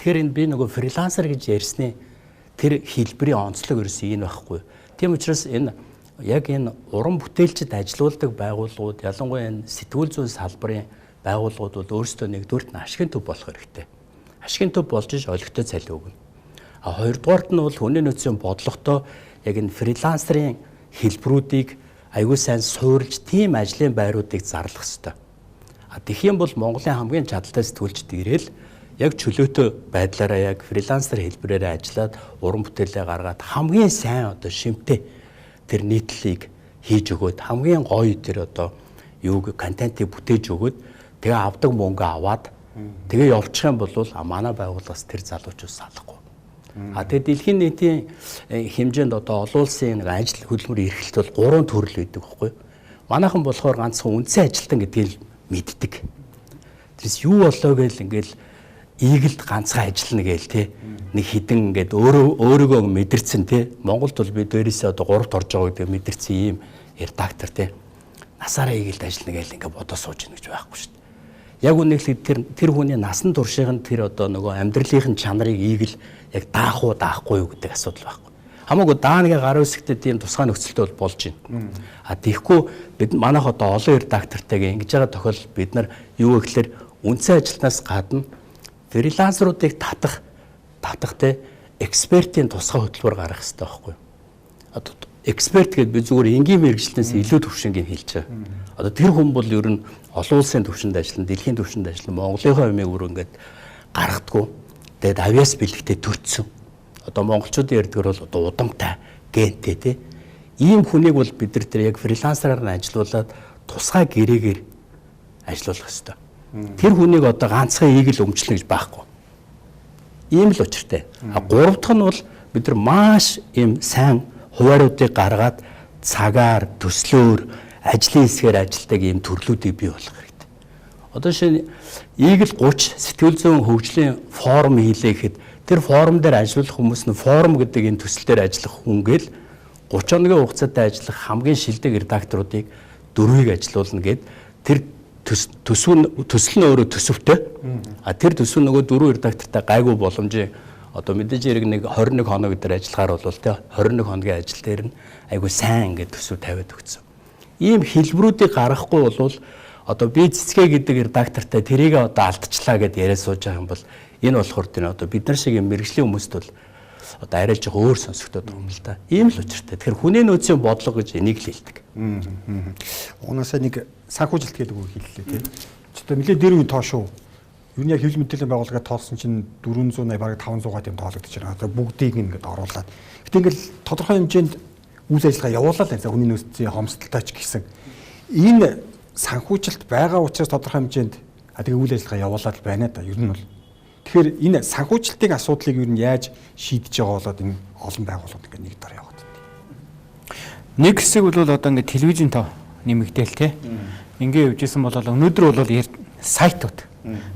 Тэгэхээр энэ би нөгөө фрилансер гэж ярьсны тэр хэлбэрийн онцлог ерөөсөө энэ байхгүй. Тийм учраас энэ яг энэ уран бүтээлчд ажилуулдаг байгууллагууд ялангуяа энэ сэтгүүл зүйн салбарын байгууллагууд бол өөрсдөө нэгдүгürt нь ашигын төв болох хэрэгтэй. Ашигын төв болж иж олигтой цалин өгнө. Хоёрдугаарт нь бол хүний нөөцийн бодлоготой яг энэ фрилансерын хэлбэрүүдийг аягүй сайн суурилж тийм ажлын байруудыг зарлах хэрэгтэй. Тэгэх юм бол Монголын хамгийн чадalтай сэтгүүлчд ирээл яг чөлөөтэй байдлаараа яг фрилансер хэлбэрээр ажиллаад уран бүтээлээ гаргаад хамгийн сайн одоо шимтэй тэр нийтлэлийг хийж өгөөд хамгийн гоё тэр одоо юуг контентыг бүтээж өгөөд тэгээ авдаг мөнгө аваад тэгээ явуулчих юм бол манай байгууллагаас тэр залуучууд салахгүй. Тэгээ дэлхийн нийтийн хэмжээнд одоо олон улсын ажил хөдөлмөр эрхлэлт бол 3 төрөл байдаг байхгүй юу? Манайхан болохоор ганцхан үндсэн ажилтан гэдгийг мэддэг. Тэрс юу болоо гээл ингээл ийгэлд ганцхан ажиллана гээл те нэг хідэн ингээд өөрийгөө мэдэрсэн те Монголд бол бид дээрээсээ одоо 3-т орж байгаа гэдэг мэдэрсэн ийм редактор те насаараа ийгэлд ажиллана гээл ингээд бодоо сууж ийн гэж байхгүй шүү дээ. Яг үнэхээр тэр хүний насан туршийн тэр одоо нөгөө амьдралын чанарыг ийгэл яг даах уу даахгүй юу гэдэг асуудал байхгүй. Хамаагүй даангийн гар үсгтээ тийм тусгай нөхцөлтэй бол болж байна. Тэгэхгүй бид манайх одоо олон редактортойгоо ингэж байгаа тохиолдолд бид нар юу гэхээр үндсэн ажилтнаас гадна фрилансеруудыг татахтай экспертийн тусгай хөтөлбөр гаргах хэрэгтэй байхгүй. Одоо эксперт гэдэг би зүгээр энгийн мэргэжлээс илүү төвшингийг хэлж байгаа. Одоо тэр хүн бол ер нь олон улсын түвшинд ажиллана, дэлхийн түвшинд ажиллана, Монголынхаа юмыг өөр ингээд гаргадаггүй. Тэгээд авиас бэлэгтээ төрцсөн. Одоо монголчуудын ярьдгаар бол одоо удамтай, гентэй тий. Ийм хүнийг бол бид нар тэр яг фрилансераар нь ажилуулад тусгай гэрээгээр ажилуулах хэрэгтэй. Тэр хүнийг одоо ганцхан ийгэл өмчлөн гэж байхгүй. Ийм л учиртай. Гурав дахь нь бол бид нар маш ийм сайн хувааруудыг гаргаад цагаар, төслөөр, ажлын хэсгээр ажилтдаг ийм төрлүүдийг бий болгох хэрэгтэй. Одоо шинэ ийгэл 30 сэтгэл зүйн хөгжлийн форум хийлээ гэхэд тэр форум дээр ажиллах хүмүүс нь форум гэдэг энэ төсөл дээр ажиллах хүн гээл 30 хоногийн хугацаатай ажиллах хамгийн шилдэг редакторуудыг 4-ийг ажилуулна гэд тэр төсөл нь өөрөө төсөвтэй. Тэр төсөв нөгөө 4 редактортай гайгүй боломжийн одоо мэдээж хэрэг нэг 21 хоног дээр ажиллахаар бол тий 21 хоногийн ажил дээр нь айгүй сайн ингээд төсөв тавиад өгсөн. Ийм хэлбэрүүдийг гаргахгүй бол одоо би цэцгээ гэдэг редактортай тэрийг одоо алдчихлаа гэдээ яриа сууж байгаа юм бол энэ болохоор тэр одоо бид нар шиг юм мэрэгжлийн хүмүүст бол одоо арай жоо өөр сонсогдоод байгаа юм л да. Ийм л учиртай. Тэгэхээр хүний нөөцийн бодлого гэж энийг л хэлдэг. Унаасаа нэг санхүүжилт гэдэг үг хэллээ тий. Чөтө нэлээд дээр үе тоо шүү. Юу нэг хэвлэл мэдээллийн байгууллагаа тоолсон чинь 480 бараг 500 тийм тоологдож байна. Одоо бүгдийг ингээд оруулаад. Гэтэ ингээл тодорхой хэмжээнд үйл ажиллагаа явуулаад байна. Хүний нөөцийн хомсдолтой ч гэсэн энэ санхүүжилт байгаа учраас тодорхой хэмжээнд тэгээ үйл ажиллагаа явуулаад байна да. Ер нь бол тэгэхээр энэ санхүүжилтийн асуудлыг ер нь яаж шийдэж байгаа болоод энэ олон байгууллагууд ингээд нэг дор яваад байна. Нэг хэсэг бол одоо ингээд телевизийн тоо нэмэгдээл те. Ингээ явжсэн бол өнөөдөр бол сайтууд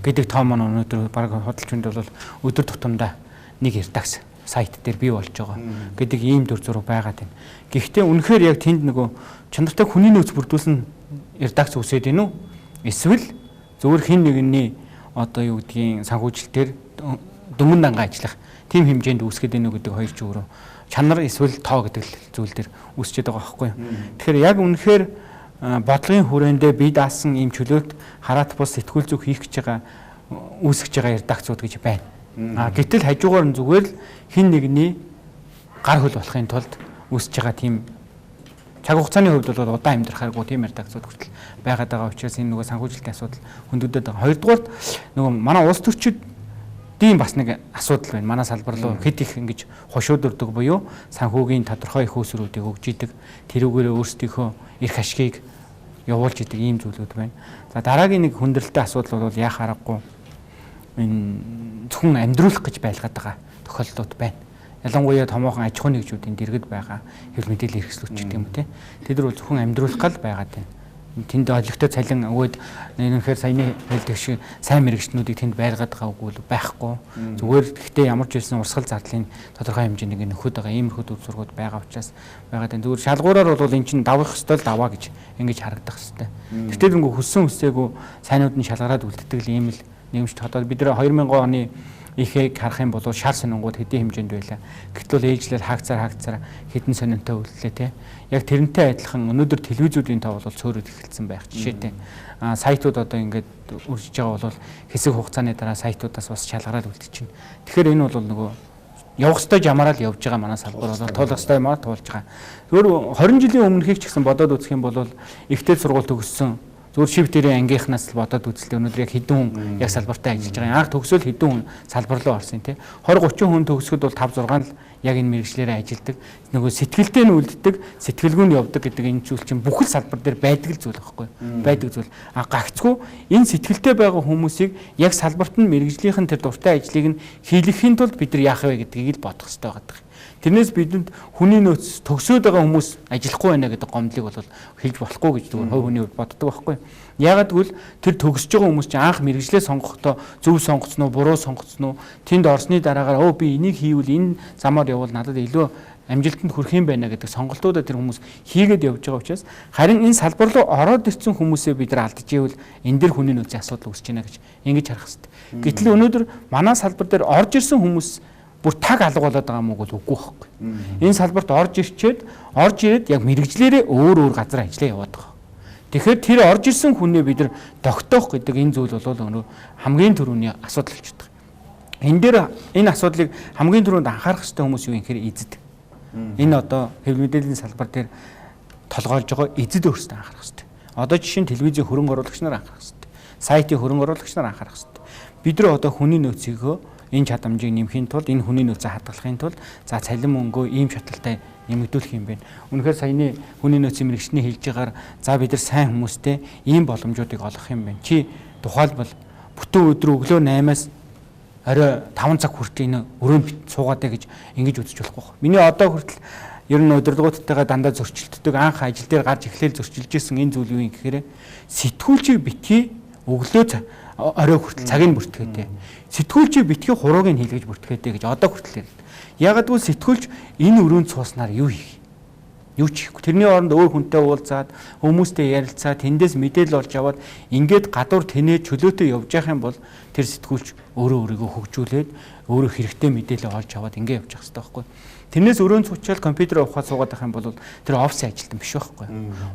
гэдэг тоо маань өнөөдөр баг хөдөлгөөнд бол өдөр тутамдаа нэг редакц сайт дээр бий болж байгаа гэдэг ийм төр зураг байгаад байна. Гэхдээ үнэхээр яг тэнд нөгөө чанартай хүний нөөц бүрдүүлсэн редакц үсээд гинүү? Эсвэл зөвхөн хин нэгний одоо юу гэдгийг санхүүжилтээр дөнгөн дангаа ажиллах тийм хэмжээнд үүсгэж гинүү гэдэг хоёр чиглэл чанар эсвэл тоо гэдэг зүйл дээр үүсчээд байгаа байхгүй юу. Тэгэхээр яг үнэхээр бодлогын хүрээндээ бие даасан ийм чөлөөт хараат бус сэтгүүл зүг хийх гэж байгаа үүсгэж байгаа редакцууд гэж байна. Гэтэл хажуугаар нь зүгээр л хин нэгний гар хөл болохын тулд үүсэж байгаа тийм цаг хугацааны хувьд бол удаан амьдрахааргүй тийм редакцууд хүртэл байгаад байгаа учраас энэ нөгөө санхүүжилтийн асуудал хөндөгдөд байгаа. Хоёрдугаар нөгөө манай улс төрчидийн бас нэг асуудал байна. Манай салбар руу хэд их ингэж хошууд өрдөг буюу санхүүгийн тодорхой их үүсвэрүүдийг өгж идэг. Тэрүүгээр өөрсдийнхөө эрх ашгийг явуулж идэг ийм зүйлүүд байна. За дараагийн нэг хүндрэлтэй асуудал бол яах аргагүй энэ зөвхөн амьдруулах гэж байлгаад байгаа тохиолдлууд байна. Ялангуяа томоохон аж ахуйн нэгжүүдийн дэргэд байгаа хэвлэл мэдээллийн хэрэгслүүд ч юм уу те. Тэд нар бол зөвхөн амьдруулах гал байгаад байна. Тэнд олигтой цалин өгөөд нэгэнхээр саяны хэлдэг шиг сайн мэрэгчнүүдийг тэнд байлгаад байгаа үгүй байхгүй. Зүгээр гэхдээ ямар ч хэлсэн урсгал зардлын тодорхой хэмжээний нөхөд байгаа иймэрхүү төр зургууд байгаа учраас байгаад байна. Зүгээр шалгуураар бол эн чинь давах ёстой л даваа гэж ингэж харагдах ёстой. Гэтэл нөгөө хүссэн хүсээгүй сайнууд нь шалгараад үлддэг л ийм л нэмж тодод бид нэр 2000 оны ихийг харах юм бол шар сонингууд хэдийн хэмжээнд байлаа. Гэтэл ээжлэл хаагцаар хэдэн сонинтой үлдлээ те. Яг тэрнтэй адилхан өнөөдөр телевизүүдийн тоо бол цөөрөд эхэлсэн байх жишээтэй. Сайтууд одоо ингээд үржиж байгаа бол хэсэг хугацааны дараа сайтуудаас бас шалгараад үлдчихэв. Тэгэхээр энэ бол нөгөө явах ёстой жамаараа л явж байгаа манай салбар бол туулах ёстой юмар туулж байгаа. Зөвхөн 20 жилийн өмнөхийг ч гэсэн бодоод үзэх юм бол ихтэй сургууль төгссөн Зүгээр шив дээрээ ангийнхнаас л бодоод үзэлтэй өнөөдөр яг хэдэн хүн яг салбартаа ажиллаж байгаа. Анх төгсөөл хэдэн хүн салбар руу орсон тий. 20 30 хүн төгсгöd бол 5 6 л яг энэ мэрэгчлэрээ ажилдаг. Нөгөө сэтгэлдээ нь үлддэг, сэтгэлгүйн явдаг гэдэг энэ зүйл чинь бүх л салбар дээр байдаг зүйл байхгүй юу? Байдаг зүйл. Гагцгүй энэ сэтгэлдээ байгаа хүмүүсийг яг салбарт нь мэрэгжлийнхэн тэр дуртай ажлыг нь хийлгэхийн тулд бид нар яах вэ гэдгийг л бодох хэрэгтэй байдаг. Тэрнээс бидэнд хүний нөөц төгсөөд байгаа хүмүүс ажиллахгүй байна гэдэг гомдлыг бол хэлж болохгүй гэж зүгээр хувь хүний хувьд боддог байхгүй. Яагаад гэвэл тэр төгсөж байгаа хүмүүс чинь анх мэрэгжлээ сонгохдоо зөв сонгоцсон уу, буруу сонгоцсон уу, тэнд орсны дараагаар би энийг хийвэл энэ замаар явбал надад илүү амжилтанд хүрэх юм байна гэдэг сонголтуудаа тэр хүмүүс хийгээд явж байгаа учраас харин энэ салбар руу ороод ирсэн хүмүүсээ бид нар алдаж ивэл энэ дэр хүний нөөцийн асуудал үүсэж байна гэж ингэж харах хэрэгтэй. Гэтэл өнөөдөр манай салбар дээр орж ирсэн хүмүүс бүр таг алга болоод байгаа юм уу үгүй байхгүй. Энэ салбарт орж ирээд яг мэрэгжлэрээ өөр газар ажиллаа яваад байгаа. Тэгэхээр тэр орж ирсэн хүнээ бид нар тогтоох гэдэг энэ зүйл бол өнөө хамгийн түрүүний асуудал болж байгаа. Энэ дээр энэ асуудлыг хамгийн түрүүнд анхаарах хэрэгтэй хүмүүс юу юм гэхээр эзэд. Энэ одоо хэвлэл мэдээллийн салбар дээр толгойлж байгаа эзэд өөрсдөө анхаарах хэрэгтэй. Одоо жишээ нь телевизийн хөрөнгө оруулагч нар анхаарах хэрэгтэй. Сайтын хөрөнгө оруулагч нар анхаарах хэрэгтэй. Бид нар одоо хүний нөөцийгөө энэ чадамжийг нэмэхийн тулд энэ хүний нөөцөө хадгалахын тулд за цалин мөнгөө ийм шаталтай нэмэгдүүлэх юм байна. Үнэхээр саяны хүний нөөцийн мэрэгчний хэлж байгаагаар за бид нар сайн хүмүүстэй ийм боломжуудыг олгох юм байна. Чи тухайлбал бүтэн өдөр өглөө 8-аас орой 5 цаг хүртэл энэ өрөөнд суугаадаа гэж ингэж үзэж болохгүй. Миний одоо хүртэл ер нь удирдлагуудтайгаа дандаа зөрчилддөг анх ажил дээр гарч эхлээл зөрчилж исэн энэ зүйл юу юм гэхээр сэтгүүлчийг битгий өглөө орой хүртэл цагийг бүртгээдээ. Сэтгүүлчийг битгий хурууг нь хийлгэж бүртгээдээ гэж одоо хүртэл ярьдаг. Ягаад гэвэл сэтгүүлч энэ өрөөнд сууснаар юу хийх? Юу ч хийхгүй. Тэрний оронд өөр хүнтэй уулзаад, хүмүүстэй ярилцаад, тэндээс мэдээлэл олж аваад ингээд гадуур тэнээ чөлөөтэй явж явах юм бол тэр сэтгүүлч өөрийгөө хөгжүүлээд өөрөө хэрэгтэй мэдээлэл олж аваад ингээд явж явах хэрэгтэй байхгүй. Тэрнээс өрөөнд суучаал компьютер ухаад суугаад байх юм бол тэр офисын ажилтан биш байхгүй.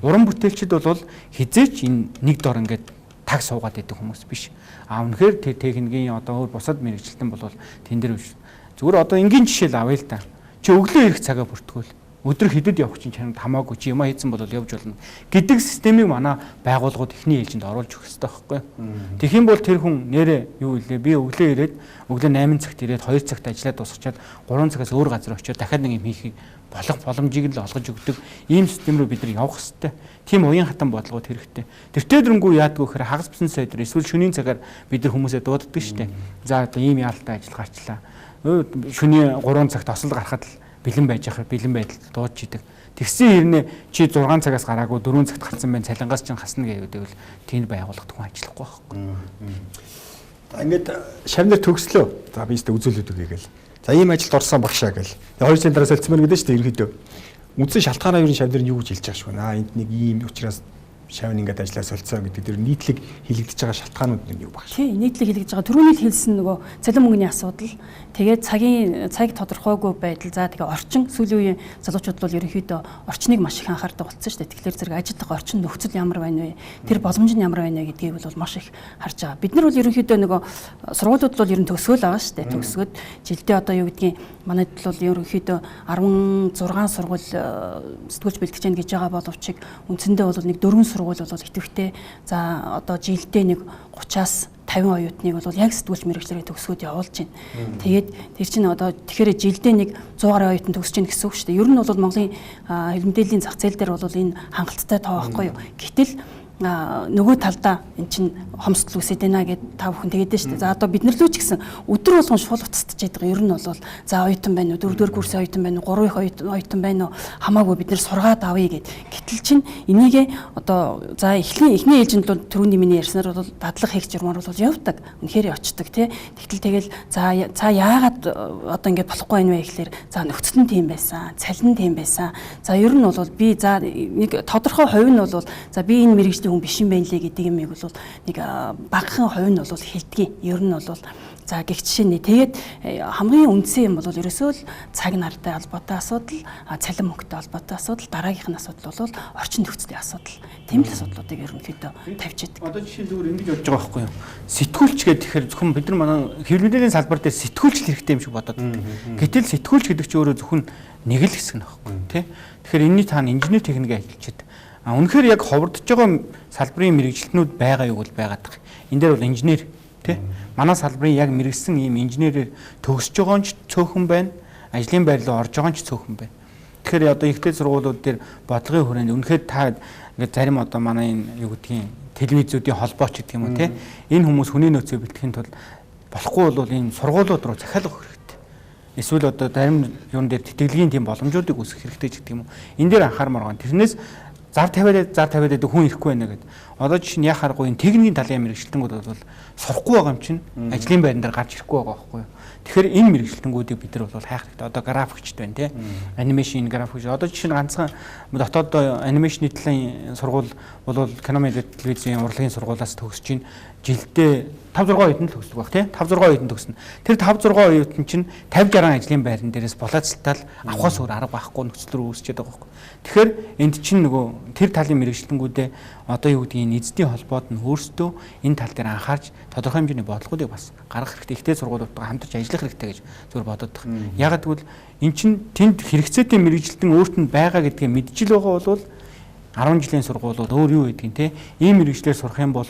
Уран бүтээлчд бол хизээч энэ нэг дор ингээд таг суугаад идэх хүмүүс биш. Үнэхээр тэр техникийн одоо өөр бусад мэрэгчлэлтэн бол тэн дээр биш. Зүгээр одоо энгийн жишээл авъя л та. Чи өглөө ирэх цагаа бүртгүүл. Өдөр хэдэд явах чинь чамд хамаагүй чи юм хийсэн бол явж болно гэдэг системийг манай байгууллагууд эхний ээлжинд оруулж өгөх хэрэгтэй байхгүй. Тэгэх юм бол тэр хүн нэрээ юу илээ би өглөө ирээд өглөө 8 цагт ирээд 2 цагт ажиллаад дуусчаад 3 цагаас өөр газар очиод дахиад нэг юм хийхийг болох боломжийг л олгож өгдөг ийм систем рүү бид нар явах хэрэгтэй. Тийм уян хатан бодлогод хэрэгтэй. Тэртээ дөрөнгөө яадгүй гэхээр хагас бсэн сайдэр эсвэл шөнийн цагаар бид нар хүмүүсээ дууддаг шүү дээ. За одоо ийм яалттай ажил гарчлаа. Шөнийн 3 цагт осол гарахад л бэлэн байж ахаар бэлэн байдалд дуудаж идэг. Тэгсэн хэрнээ чи 6 цагаас гараагүй 4 цагт гарсан байх цалингаас чинь хасна гэдэг бол тийм байгууллагад хүн ажиллахгүй байхгүй. За ингээд шавнар төгслөө. За би өөртөө үзүүлээд өгье гээл. За ийм ажилд орсон багшаа гээл. 2 жилийн дараа солилцсон байна гэдэг шүү дээ ерөнхийдөө. Үндсэн шалтгаанаа юу шавнар нь юу гэж хэлж байгаа шүү. Энд нэг ийм учраас шавн ингээд ажиллаа солилцоо гэдэг тэр нийтлэг хилэгдэж байгаа шалтгаанууд нь юу багш? Тий, нийтлэг хилэгдэж байгаа. Түрүүний хэлсэн нөгөө цалин мөнгөний асуудал. Тэгээд цаг тодорхойгүй байдал. За тэгээ орчин сүүлийн үеийн залуучууд бол ерөнхийдөө орчныг маш их анхаардаг болсон шүү дээ. Тэгэхээр зэрэг ажилтг орчин нөхцөл ямар байна вэ? Тэр боломж нь ямар байна вэ гэдгийг бол маш их харж байгаа. Бид нар бол ерөнхийдөө нөгөө сургуулиуд бол ер нь төгсгөл байгаа шүү дээ. Төгсгöd жилдээ одоо юу гэдгийг манайд бол ерөнхийдөө 16 сургууль сэтгүүлч бэлтгэж яана гэж байгаа боловч үндсэндээ бол нэг 4 сургууль бол идэвхтэй. За одоо жилдээ нэг 30-аас 50 оюутныг бол яг сэтгүүлч мэрэгчлэрээ төгсгöd явуулж байна. Тэгээд тэр чинь одоо тэгэхээр жилдээ нэг 100 гаруй оюутан төгсөж байна гэсэн үг шүү дээ. Ер нь бол Монголын хэвлэл мэдээллийн зах зээл дээр бол энэ хангалттай тоо байхгүй юу. Гэтэл нөгөө талдаа эн чин хомсдол үсэж байна гэд та бүхэн тэгээд шүү дээ. За одоо бид нар лүү ч гэсэн өдөр болгон шууд утасдаж байгаа. Ер нь бол за оюутан байна уу, 4-р курсын оюутан байна уу, 3 их оюутан байна уу хамаагүй бид нар сургаад авъя гэд. Гэтэл чин энийгээ одоо за эхний ээлжинд бол түрүүний миний ярьснаар бол дадлах хийх журмаар бол явдаг. Үнэхээр очдог тий. Тэгтэл за яагаад одоо ингэж болохгүй байна вэ гэхлээр за нөхцөл нь тийм байсан, цалин тийм байсан. За ер нь бол би за нэг тодорхой хувь нь бол за би энэ мэрэгжлийн хүн биш юм байна лээ гэдэг юмыг бол нэг багахан хувь нь бол хэлдгийг. Ер нь бол за гэх жишээ нэ. Тэгээд хамгийн үндсэн юм бол ерөөсөө л цаг нартай холбоотой асуудал, цалин мөнгөтэй холбоотой асуудал, дараагийнх нь асуудал бол орчин нөхцөлийн асуудал. Тийм л асуудлуудыг ерөнхийдөө тавьж идэг. Одоо жишээ зүгээр ингэж бодож байгаа байхгүй юу? Сэтгүүлч гэдэг тэгэхээр зөвхөн бид нар манай хэвлэл мэдээллийн салбар дээр сэтгүүлч хэрэгтэй юм шиг бодоод байдаг. Гэтэл сэтгүүлч гэдэг чинь өөрөө зөвхөн нэг л хэсэг нөхгүй тий. Тэгэхээр энэний таана инженер техникийн ажилчид Үнэхээр яг ховдож байгаа салбарын мэрэгжилтнүүд байгаа юу бол байгаад байгаа. Энэ дээр бол инженер тий. Манай салбарын яг мэрэгсэн ийм инженерээр төгсөж байгаа нь ч цөөхөн байна. Ажлын байр руу орж байгаа нь ч цөөхөн байна. Тэгэхээр одоо ихтэй сургуулиуд дээр бодлогын хүрээнд үнэхээр та ингээд зарим одоо манай энэ юу гэдгийг телевизүүдийн холбооч гэдэг юм уу тий. Энэ хүмүүс хүний нөөцөө бэлтгэхийн тулд болохгүй бол энэ сургуулиуд руу захиалга өгөх хэрэгтэй. Эсвэл одоо зарим юун дээр тэтгэлгийн тийм боломжуудыг үүсгэх хэрэгтэй гэдэг юм уу. Энэ дээр анхаармаар байгаа. Тэрнээс зар тавиад хүн ирэхгүй байна гэдэг. Одоо жишээ нь яхааргүй энэ техникийн талын мэрэгчлэнгүүд бол сурахгүй байгаа юм чинь ажлын байран дээр гарч ирэхгүй байгаа байхгүй юу. Тэгэхээр энэ мэрэгчлэнгүүдийг бид нар бол хайх хэрэгтэй. Одоо графикчд байна тий. Анимашн графикч. Одоо жишээ нь ганцхан дотоод анимашны талын сургууль бол кино медиа телевизийн урлагийн сургуулиас төгсөж чинь жилдээ 5-6 оюутан төгсдөг баг тий. 5-6 оюутан төгснө. Тэр 5-6 оюутан чинь 50-60 ажлын байран дээрээс болооцолтол авахаас өөр арга байхгүй нөхцөл рүү үүсчихэд байгаа байхгүй. Тэгэхээр энд чинь нөгөө тэр талын мэрэгчлэнгүүдээ одоо юу гэдгийг эзэдийн холбоод нь өөрсдөө энэ тал дээр анхаарч тодорхой хэмжээний бодлогуудыг бас гаргах хэрэгтэй. Ихтэй сургуулиудтайгаа хамтарч ажиллах хэрэгтэй гэж зөвөр бодоод байна. Яг гэвэл эн чинь тэнд хэрэгцээтэй мэрэгжилтэн өөрт нь байгаа гэдгийг мэдчихэл байгаа бол 10 жилийн сургуулиуд өөр юу гэдгийг те ийм мэрэгчлэр сурах юм бол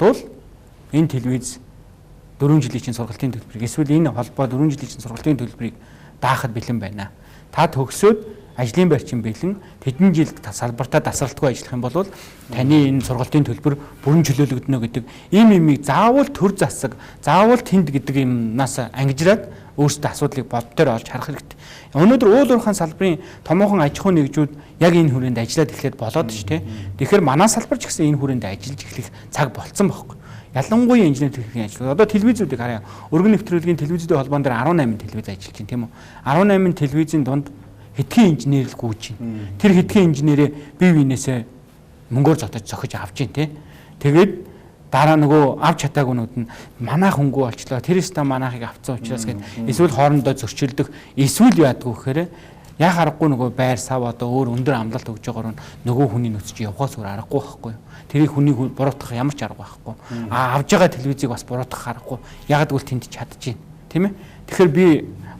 энэ телевиз 4 жилийн чинь сургалтын төлбөрийг эсвэл энэ холбоо 4 жилийн чинь сургалтын төлбөрийг даахад бэлэн байна. Та төгсөөд ажлын байрчин бэлэн тэдэн жил салбартаа дасралтгүй ажиллах юм бол таны энэ сургалтын төлбөр бүрэн чөлөөлөгдөнө гэдэг ийм имийг заавал төр засаг, заавал тэнд гэдэг юмнаас ангижраад өөрсдөө асуудлыг боддоор олж харах хэрэгтэй. Өнөөдөр уул уурхайн салбарын томоохон аж ахуйн нэгжүүд яг энэ хүрээнд ажиллаад эхлээд болоод ш тэ. Тэгэхээр манай салбар ч гэсэн энэ хүрээнд ажиллаж эхлэх цаг болцсон байхгүй. Ялангуяа инженер техникийн ажил. Одоо телевизүүдийг хараа. Өргөн нэвтрүүлгийн телевизүүдийн холбоон дээр 18 телевиз ажиллаж байна тийм үү? 18 телевизийн дунд хэдхэн инженер л гүйж байна. Тэр хэдхэн инженерээ бие биенээсээ мөнгөөр зотож зохиж авч байна тий. Тэгээд дараа нөгөө авч чадаагүйнүүд нь манайх хөнгөө олчлоо. Тэр өстө манайхыг авцсан учраас гэд эсвэл хоорондоо зөрчилдөх эсвэл яадгүй гэхээр яа харахгүй нөгөө байр сав одоо өөр өндөр амлалт өгж байгаагаар нөгөө хүний нөөц чи явахаас өөр аргагүй байхгүй юу. Тэрийг хүний буруутгах ямар ч арга байхгүй. Авж байгаа телевизийг бас буруутгах аргагүй. Яг л тэнд чадчихээн. Тийм ээ. Тэгэхээр би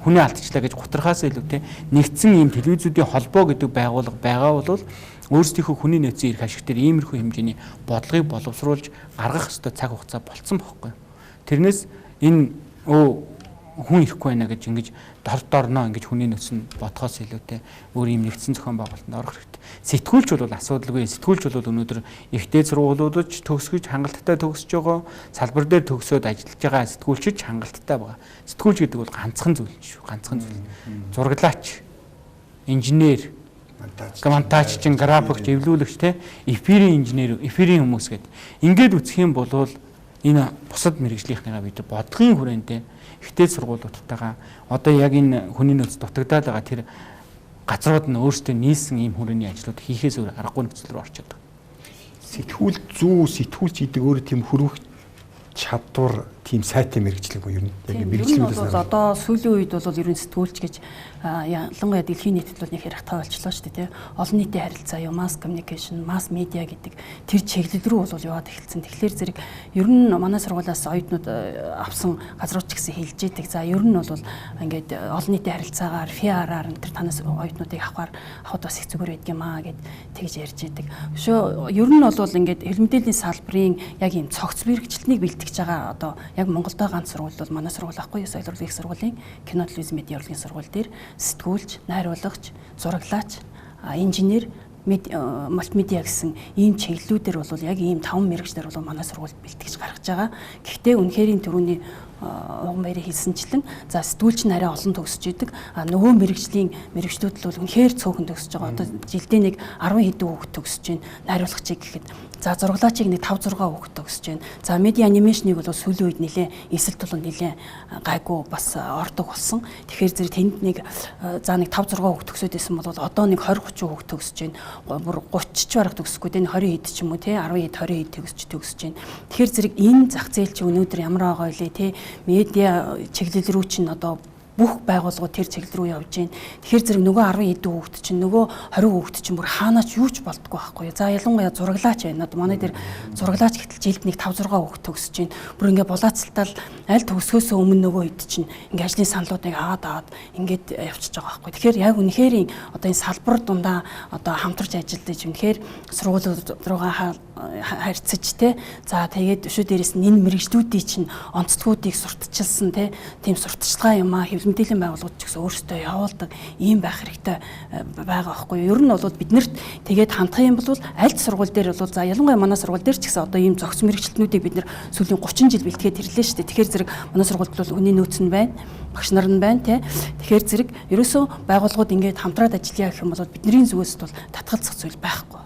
хүний алдчихлаа гэж гутрахаас илүүтэй нэгдсэн ийм телевизүүдийн холбоо гэдэг байгууллага байгаа бол өөрсдийнхөө хүний нөөцийн эрх ашиг дээр иймэрхүү хэмжээний бодлогыг боловсруулж гаргах ёстой цаг хугацаа болцсон байхгүй. Тэрнээс энэ хүн ирэхгүй байна гэж ингэж дорноо ингэж хүний нөөц нь бодхоос илүүтэй өөр юм нэгдсэн зохион байгуулалтанд орох хэрэгтэй. Сэтгүүлч бол асуудалгүй. Сэтгүүлч бол өнөөдөр ихтэй сургуулиудад төгсгөж хангалттай төгсөж байгаа, салбар дээр төгсөөд ажиллаж байгаа сэтгүүлчид хангалттай байгаа. Сэтгүүлч гэдэг бол ганцхан зүйл шүү. Ганцхан зүйл. Зураглаач, инженер, монтажч, графикч, эвлүүлэгч те, эфирийн инженер, эфирийн хүмүүс гэдэг. Ингээд үсэх юм бол энэ бусад мэрэгжлийнхнийгаа бид бодлогын хүрээндээ ихтэй сургуулиудтайгаа одоо яг энэ хүний нөөц дутагдаад байгаа тэр газрууд нь өөрсдөө нийлсэн ийм хүрээний ажлууд хийхээс өөр аргагүй нөхцөл рүү орчод байгаа. Сэтгүүл зүү сэтгүүлч гэдэг өөрөө тийм хөрвөх чадвар тийм сайтай мэрэгчлэг бо ер нь яг мэрэгчлүүдээс бол одоо сүүлийн үед бол ер нь сэтгүүлч гэж ялангуяа дэлхийн нийтэд бол нэг хэрэгтай болчихлоо шүү дээ тий. Олон нийтийн харилцаа юу масс communication, масс медиа гэдэг тэр чиглэл рүү бол яваад эхэлсэн. Тэгэхээр зэрэг ер нь манай сургуулиас оюутнууд авсан газрууд ч гэсэн хэлж идэг. За ер нь бол ингээд олон нийтийн харилцаагаар PR-аар энэ танаас оюутнуудыг авахд бас их зүгээр байдаг юм аа гэд тэгж ярьж идэг. Өшөө ер нь бол ингээд хэлмэдээлийн салбарын яг ийм цогц мэрэгчлэлийг бэлтгэж байгаа одоо яг Монголдо ганц сургууль бол манай сургууль ахгүй юу, соёл урлагийн сургуулийн кино телевиз медиа урлагийн сургууль дээр сэтгүүлч, найруулагч, зураглаач, инженер, мультимедиа гэсэн ийм чиглэлүүдээр бол яг ийм 5 мэрэгчлэр бол манай сургууль бэлтгэж гаргаж байгаа. Гэхдээ үнэхэрийн төрөний уган баярыг хэлсэнчлэн за сэтгүүлч нь арай олон төгсөж идэг. Нөгөө мэрэгчлүүд бол үнэхээр цөөхөн төгсөж байгаа. Одоо жилдээ нэг 10 хэдэн хүүхэд төгсөж байна. Найруулагчийг гэхэд за зураглаачийг нэг 5-6 хүүхэд төгсөж байна. За медиа анимашныг бол сүүлийн үед нэлээ эсэл тулан нэлээ гайгүй бас ордог болсон. Тэгэхээр зэрэг тэнд нэг за нэг 5-6 хүүхэд төгсөөд байсан бол одоо нэг 20-30 хүүхэд төгсөж байна. Бүр 30 ч бараг төгсөхгүй дээ 20 хэд ч юм уу те 10 хэд 20 хэд төгсөж байна. Тэгэхээр зэрэг энэ зах зээл чи өнөөдөр ямар байгаа вэ те медиа чиглэл рүү чинь одоо бүх байгууллагууд тэр чиглэл рүү явж байна. Тэгэхээр зэрэг нөгөө 10 эд хүүхэд чинь нөгөө 20 хүүхэд чинь бүр хаанаач юу ч болдгоо байхгүй. За ялангуяа зураглаач байна. Одоо манай дээр зураглаач гэтэл жилд нэг 5 6 хүүхэд төгсөж байна. Бүр ингээ булаацалтал аль төгсгөөсөө өмнө нөгөө хэд чинь ингээ ажлын саналуудыг аваад ингээд явчихж байгаа байхгүй. Тэгэхээр яг үнэхээр одоо энэ салбар дундаа одоо хамтарч ажиллаж үнэхээр сургуулиуд руугаа харьцаж те. За тэгээд өшөө дээрээс нь энэ мэрэгжлүүдийн чинь онцлогуудыг сурталчилсан те. Тийм сурталчилгаа юм а хэвлэл мэдээллийн байгууллагууд ч гэсэн өөрсдөө явуулдаг ийм байх хэрэгтэй байгаа байхгүй. Ер нь бол биднэрт тэгээд хандах юм бол аль ч сургууль дээр бол за ялангуяа манай сургууль дээр ч гэсэн одоо ийм зохис мэрэгчлэтнүүдийг бид нэр сүүлийн 30 жил бэлтгээд ирлээ шүү дээ. Тэгэхээр зэрэг манай сургуульд бол хүний нөөц нь байна. Багш нар нь байна те. Тэгэхээр зэрэг ерөөсөө байгууллагууд ингээд хамтраад ажиллая гэх юм бол бидний зүгээс бол татгалзах зүйл байхгүй.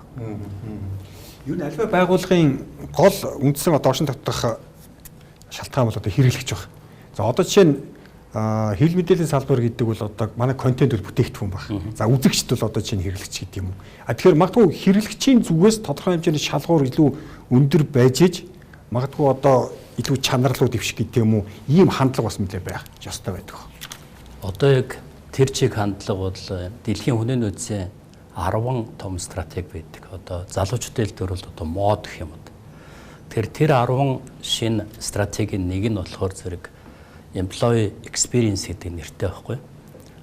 Юу н альва байгууллагын гол үндсэн одоо оршин тогтоох шалтгаан бол одоо хэрэглэгч баг. За одоо жишээ нь хэвлэл мэдээллийн салбар гэдэг бол одоо манай контент бол бүтээгдэхүүн баг. За үзэгчд бол одоо жишээ нь хэрэглэгч гэдэг юм уу. Тэгэхээр магадгүй хэрэглэгчийн зүгээс тодорхой хэмжээний шалгуур илүү өндөр байж иж магадгүй одоо илүү чанарлуу дэвших гэдэг юм уу. Ийм хандлага бас нэлээ байх ёстой байдаг. Одоо яг тэр чиг хандлага бол дэлхийн хүний нөөцийн 10 том стратеги байдаг. Одоо залуучуудын төрөлд одоо мод гэх юм уу. Тэр 10 шинэ стратегийн нэг нь болохоор зэрэг employee experience гэдэг нэртэй байхгүй.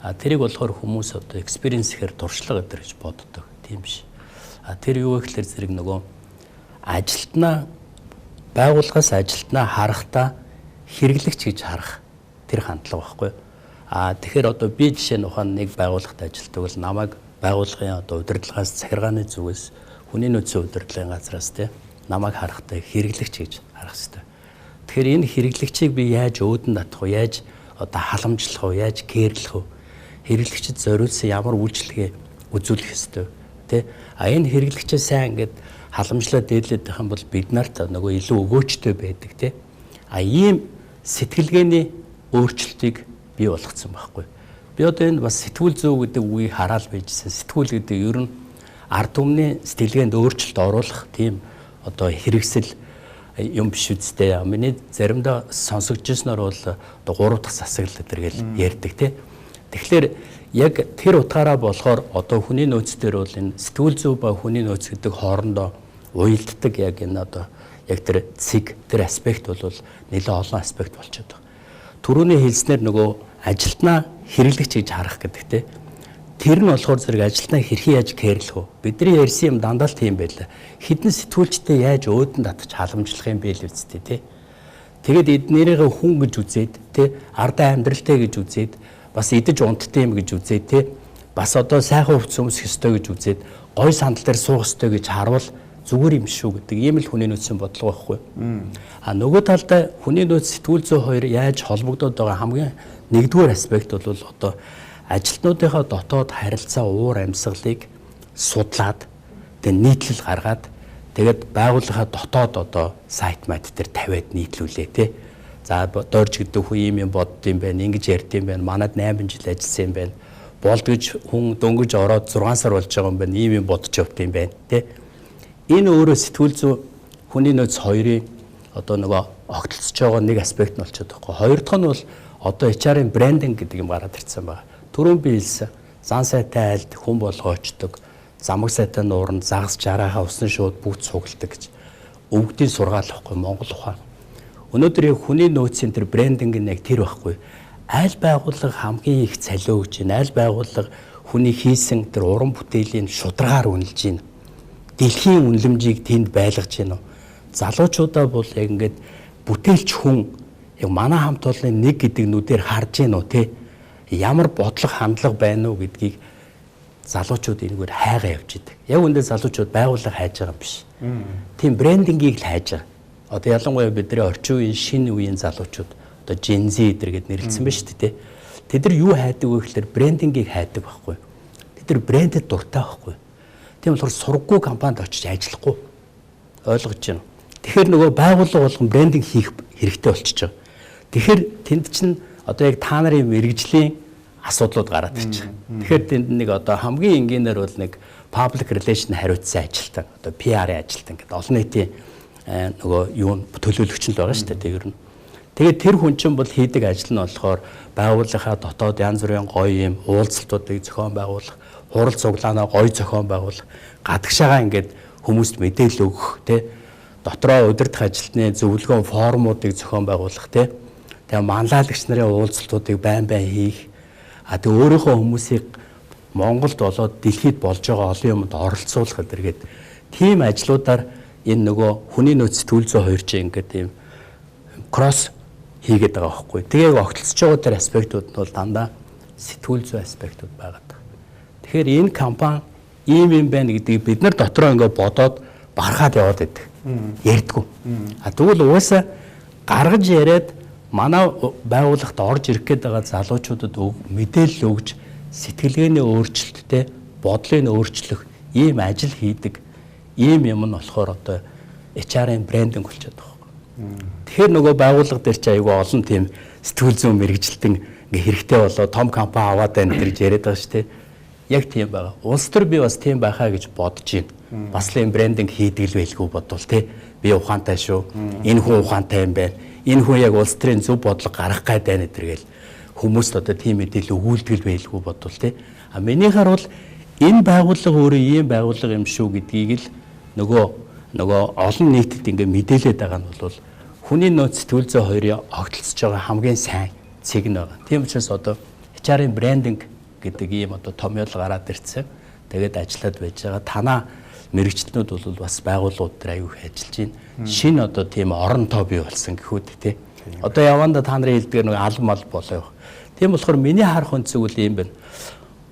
А тэрийг болохоор хүмүүс одоо experience гэхээр туршлага гэж боддог. Тийм биш. А тэр юу вэ гэхээр зэрэг нөгөө ажилтнаа байгууллагаас ажилтнаа харахтаа хэрэглэгч гэж харах тэр хандлага байхгүй. А тэгэхээр одоо би жишээ нь ухаан нэг байгууллагт ажилладаг бол намайг байгууллагын одоо удирдлагаас захиргааны зүгээс хүний нөөцийн удирдлагын газраас те намайг харахтаа хэрэглэгч гэж харах хэрэгтэй. Тэгэхээр энэ хэрэглэгчийг би яаж өөдөн татах вэ? Яаж одоо халамжлах вэ? Яаж кэрлэх вэ? Хэрэглэгчд зориулсан ямар үйлчлэгээ үзүүлэх ёстой те. А энэ хэрэглэгчээ сайн ингээд халамжлаад дээдлээд байх юм бол бид нарт нөгөө илүү өгөөчтэй байдаг те. А ийм сэтгэлгээний өөрчлөлтийг бий болгоцсон байхгүй. Би одоо энэ бас сэтгүүл зүй гэдэг үгийг хараад байжсэн. Сэтгүүл гэдэг ер нь ард түмний сэтгэлгээнд өөрчлөлт оруулах тийм одоо хэрэгсэл юм биш үстэй. Миний заримдаа сонсогдож ирснээр бол одоо 3 дахь засаглал гэдэргээл ярьдаг тий. Тэгэхээр яг тэр утгаараа болохоор одоо хүний нөөц дээр бол энэ сэтгүүл зүй ба хүний нөөц гэдэг хоорондоо уялддаг яг энэ одоо яг тэр цэг тэр аспект бол нэлээд олон аспект болчиход байна. Түрүүний хэлснээр нөгөө ажилтнаа хэрэглэгч гэж харах гэдэг тий. Тэр нь болохоор зэрэг ажилтнаа хэрхэн яаж кэрлэх вэ? Бидний ярьсан юм дандаа л тийм байлаа. Хідэн сэтгүүлчтэй яаж өөдөн татаж халамжлах юм бэ л үсттэй тий. Тэгээд эднэрийг хүн гэж үзээд тий, ардаа амьдралтай гэж үзээд бас идэж унттай юм гэж үзээд тий. Бас одоо сайхан хувцас өмсөх ёстой гэж үзээд гой сандал дээр суух ёстой гэж харвал зүгээр юм шүү гэдэг ийм л хүний нөөцийн бодлого байхгүй. А нөгөө талдаа хүний нөөц сэтгүүл зүй хоёр яаж холбогдоод байгаа хамгийн нэгдүгээр аспект бол одоо ажилтнуудынхаа дотоод харилцаа уур амьсгалыг судлаад тэгээ нийтлэл гаргаад тэгээд байгууллагынхаа дотоод одоо сайт мат дээр тавиад нийтлүүлээ тий. За дорж гэдэг хүн юм бодд юм байна, ингэж ярьд юм байна. Манад 8 жил ажилласан юм байна. Болдгож хүн дөнгөж ороод 6 сар болж байгаа юм байна. Ийм юм бодож явт юм байна тий. Энэ өөрөө сэтгүүл зүй хүний нөөц хоёрын одоо нөгөө огтлцож байгаа нэг аспект нь болчиход байгаа. Хоёр дахь нь бол одоо HR-ын брендинг гэдэг юм гараад ирсэн байна. Түрүүн би хэлсэн зан сайтай айлд хүн болгоочдөг, замаг сайтай нууранд загас жараахаа усан шууд бүгд цугладаг гэж өвгдийн сургаал واخгүй Монгол ухаан. Өнөөдөр яг хүний нөөцийн тэр брендинг нь яг тэр байхгүй. Айл байгууллага хамгийн их цалиу өгч байна. Айл байгууллага хүний хийсэн тэр уран бүтээлийн шударгаар үнэлж байна. Дэлхийн үнэлэмжийг тэнд байлгаж байна. Залуучуудаа бол яг ингээд бүтээлч хүн яг манай хамт олонны нэг гэдэг нүдээр харж гин үү те. Ямар бодлого хандлага байна уу гэдгийг залуучууд энэгээр хайгаа явж идэг. Яг үндэ залуучууд байгууллага хайж байгаа юм биш. Тийм брендингийг л хайж байгаа. Одоо ялангуяа бидний орчин үеийн шинэ үеийн залуучууд одоо Gen Z гэдэргээд нэрлэлсэн байна шүү дээ. Тэд нар юу хайдаг вэ гэхээр брендингийг хайдаг байхгүй. Тэд нар брендэд дуртай байхгүй. Тийм болохоор сургаггүй компанид очиж ажиллахгүй. Ойлгож байна. Тэгэхээр нөгөө байгууллага болгон брендинг хийх хэрэгтэй болчихж байгаа. Тэгэхээр тэнд чинь одоо яг та нарын мэрэгжлийн асуудлууд гараад ирж байгаа. Тэгэхээр тэнд нэг одоо хамгийн энгийнээр бол нэг public relation хариуцсан ажилтан, одоо PR-ийн ажилтан гэдэг олон нийтийн нөгөө юу төлөөлөгч нь л байгаа шүү дээ. Тэр нь. Тэгээд тэр хүн чинь бол хийдэг ажил нь болохоор байгууллагынхаа дотоод янз бүрийн гоё юм уулзалтуудыг зохион байгуулах, хурал цуглаанаа гоё зохион байгуулах, гадагшаага ингээд хүмүүст мэдээлэл өгөх тий дотроо удирдах ажилтны зөвлөгөөн форумуудыг зохион байгуулах тий тэгээ манлайлагч нарын уулзалтуудыг байн хийх тэг өөрийнхөө хүмүүсийг Монголд болоод дэлхийд болж байгаа олон юмд оролцуулах гэдэг тийм ажлуудаар энэ нөгөө хүний нөөц сэтгүүл зүйн хоёр чинь ингээд тийм кросс хийгээд байгаа байхгүй. Тэгээ огтлцож байгаа тэр аспектууд нь бол дандаа сэтгүүл зүйн аспектууд байгаа. Тэгэхээр энэ компани ийм юм байна гэдгийг бид нар дотроо ингээд бодоод барахад яваад байдаг. Ярьдгүй. Тэгвэл угаасаа гаргаж яриад манай байгууллагт орж ирэх гээд байгаа залуучуудад мэдээлэл өгж сэтгэлгээний өөрчлөлттэй бодлыг өөрчлөх ийм ажил хийдэг ийм юм нь болохоор одоо HR-ын брендинг болчиход байгаа. Тэгэхээр нөгөө байгууллага дээр чи аягүй олон тийм сэтгүүл зүйн мэрэгжилтэн ингээ хэрэгтэй болоо том компани аваад байна гэж яриад байгаа шүү дээ. Яг тийм байгаа. Улс төр би бас тийм байхаа гэж бодож байна. Бас л юм брендинг хийдэг л байлгүй бодвол тий. Би ухаантай шүү. Энэ хүн ухаантай юм байна. Энэ хүн яг улс төрийн зөв бодлого гаргах гээд байна гэдэргээл хүмүүст одоо тийм мэдээлэл өгүүлдэг л байлгүй бодвол тий. Минийхаар бол энэ байгууллага өөрөө ийм байгууллага юм шүү гэдгийг л нөгөө олон нийтэд ингээ мэдээлээд байгаа нь бол хүний нөөц сэтгүүл зүйн хоёрын огтлцож байгаа хамгийн сайн цэг нь байгаа. Тийм учраас одоо HR-ын брендинг гэдэг ийм одоо томьёол гараад ирсэн. Тэгээд ажиллаад байж байгаа. Танаа мэрэгчлэнүүд бол бас байгууллагууд дээр аягүй их ажиллаж байна. Шинэ одоо тийм орон тоо бий болсон гэхүүд тий. Одоо яванда та нарын хэлдгээр нэг албан мал болоо. Тийм болохоор миний харах өнцөг үл юм байна.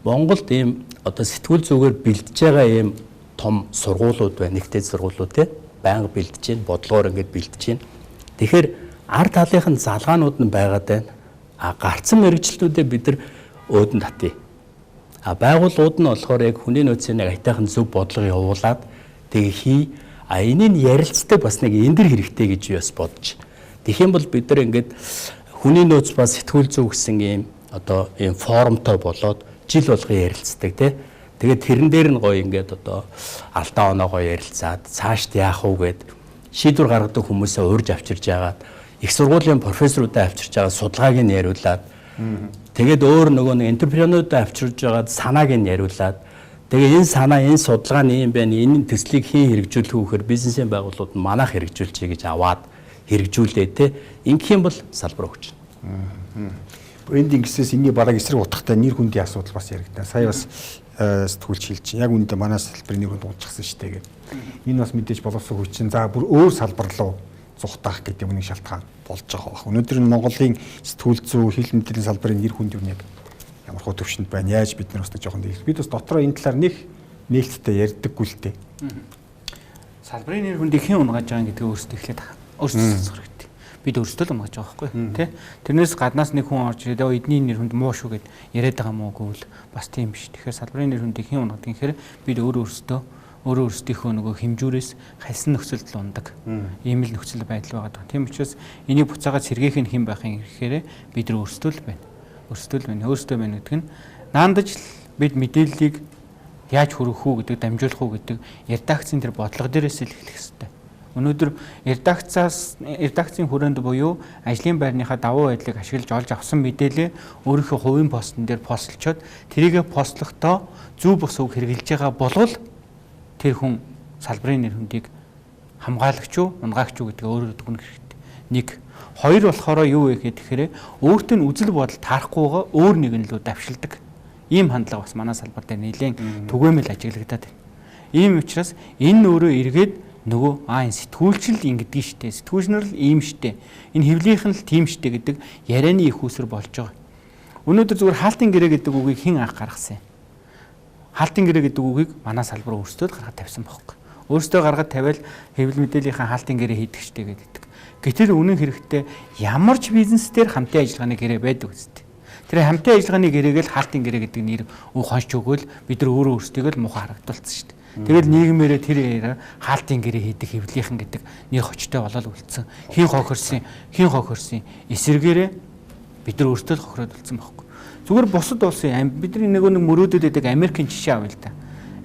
Монголд ийм одоо сэтгүүл зүгээр бэлдэж байгаа ийм том сургуулиуд байна. Нэгтэй сургуулиуд тий. Байнга бэлдэж байна. Бодлогоор ингээд бэлдэж байна. Тэгэхээр ард талынхын залгаанууд нь байгаад байна. Гарцсан мэрэгчлүүдээ бид нар өөдөн татъя. Байгууллагууд нь болохоор яг хүний нөөцийн нэг айтайхан зөв бодлого явуулаад тэгээ хий. Энийг ярилцдаг бас нэг эндэр хэрэгтэй гэж би бас бодож. Тэгэх юм бол бид нар ингээд хүний нөөц ба сэтгүүл зүй гэсэн ийм одоо ийм форумтой болоод жил болгон ярилцдаг тий. Тэгээд тэрэн дээр нь гоё ингээд одоо алдаа оноогоо ярилцаад цаашд яах вэ гэд шийдвэр гаргадаг хүмүүсээ урьж авчирж яагаад их сургуулийн профессорудаа авчирж байгаа судалгааг нь яриулаад тэгээд өөр нөгөө нэг энтерпренеруудаа авчирж байгаад санааг нь яриулаад тэгээ энэ санаа энэ судалгаа нь юм байна энэ төслийг хийн хэрэгжүүлэх үхээр бизнесийн байгууллагууд нь манайх хэрэгжүүлчихье гэж аваад хэрэгжүүлээ те ингэх юм бол салбар өгч байна. Брендинг гэсээс энэний бараг эсрэг утгатай нэр хүндийн асуудал бас яригдана. Сая бас сэтгүүлч хэлж яг үүндээ манай салбарын нэр хүнд унчихсан шүү дээ гэдэг. Энэ бас мэдээж боловсон хүчин за бүр өөр салбар руу зүхтаах гэдэг юмны шалтгаан болж байгаа баг. Өнөөдөр нь Монголын сэтгүүл зүй хил мэдээллийн салбарын нэр хүнд юу яг ямар хөө төвшөнд байна. Яаж бид нар бас жоохон дийлэх. Бид бас дотроо энэ талаар нэг нээлттэй ярьдаггүй л дээ. Салбарын нэр хүндийг хэн унгаж байгаа гэдгийг өөрсдөө эхлээд өөрсдөө хэрэгтэй. Бид өөрсдөө л унгаж байгаа байхгүй тий. Тэрнээс гаднаас нэг хүн орж ирээд эдний нэр хүнд муу шүү гэд яриад байгаа мó гэвэл бас тийм биш. Тэгэхээр салбарын нэр хүндийг хэн унгадаг гэхээр бид өөрөөсдөө өөрсдийнхөө нөгөө хэмжүүрээс хальсан нөхцөлд л ундаг. Ийм л нөхцөл байдал байгаа. Тийм учраас энийг буцаагаад сэргээх нь хэн байх юм гэхээр бид нар өөрсдөө л байна. Өөрсдөө байна гэдэг нь наандаж бид мэдээллийг яаж хүргэх үү гэдэг дамжуулах уу гэдэг редакцийн тэр бодлого дээрээс л эхлэх хэрэгтэй. Өнөөдөр редакцийн хүрээнд буюу ажлын байрныхаа давуу байдлыг ашиглаж олж авсан мэдээлэл өөрийнхөө хувийн постн дээр постлчоод тэрийгэ постлохдоо зөв бос үг хэрэгжилж байгаа болвол тэр хүн салбарын нэр хүндийг хамгаалагч уу, унгаагч уу гэдгээ өөрөө дүгнэх хэрэгтэй. Нэг, хоёр болохоор юу вэ гэхээр өөртөө нь үзэл бодол таарахгүйгаа өөр нэгэн лөө давшилдаг. Ийм хандлага бас манай салбар дээр нэлээд түгээмэл ажиглагдаад байна. Ийм учраас энэ өөрөө эргээд нөгөө энэ сэтгүүлчл ингэдэг штэ. Сэтгүүлчнэр л ийм штэ. Энэ хэвлийнхэн л тийм штэ гэдэг ярианы их усэр болж байгаа. Өнөөдөр зүгээр хаалтын гэрээ гэдэг үгийг хэн анх гаргасан юм? Хаалтын гэрээ гэдэг үгийг манай салбар өөрсдөө л гаргаж тавьсан байхгүй. Өөрсдөө гаргаж тавиал хэвлэл мэдээллийнхаа хаалтын гэрээ хийдэг штэ гэдэг. Гэтэл үнэн хэрэгтээ ямар ч бизнес дээр хамтын ажиллагааны гэрээ байдаг үстэй. Тэр хамтын ажиллагааны гэрээг л хаалтын гэрээ гэдэг нэр хонч өгөөл бид нар өөрөө өөрсдөө л муухай харагдуулсан штэ. Тэгэл нийгмээрээ тэр хаалтын гэрээ хийдэг хэвлийнхэн гэдэг нэр хочтой болол үлдсэн. Хин хохирсон эсэргээрээ бид нар өөрсдөө л хохироод үлдсэн байхгүй. Зүгээр бусад улсын бидний нэг мөрөөдөд байдаг Америкийн жишээ авъя л да.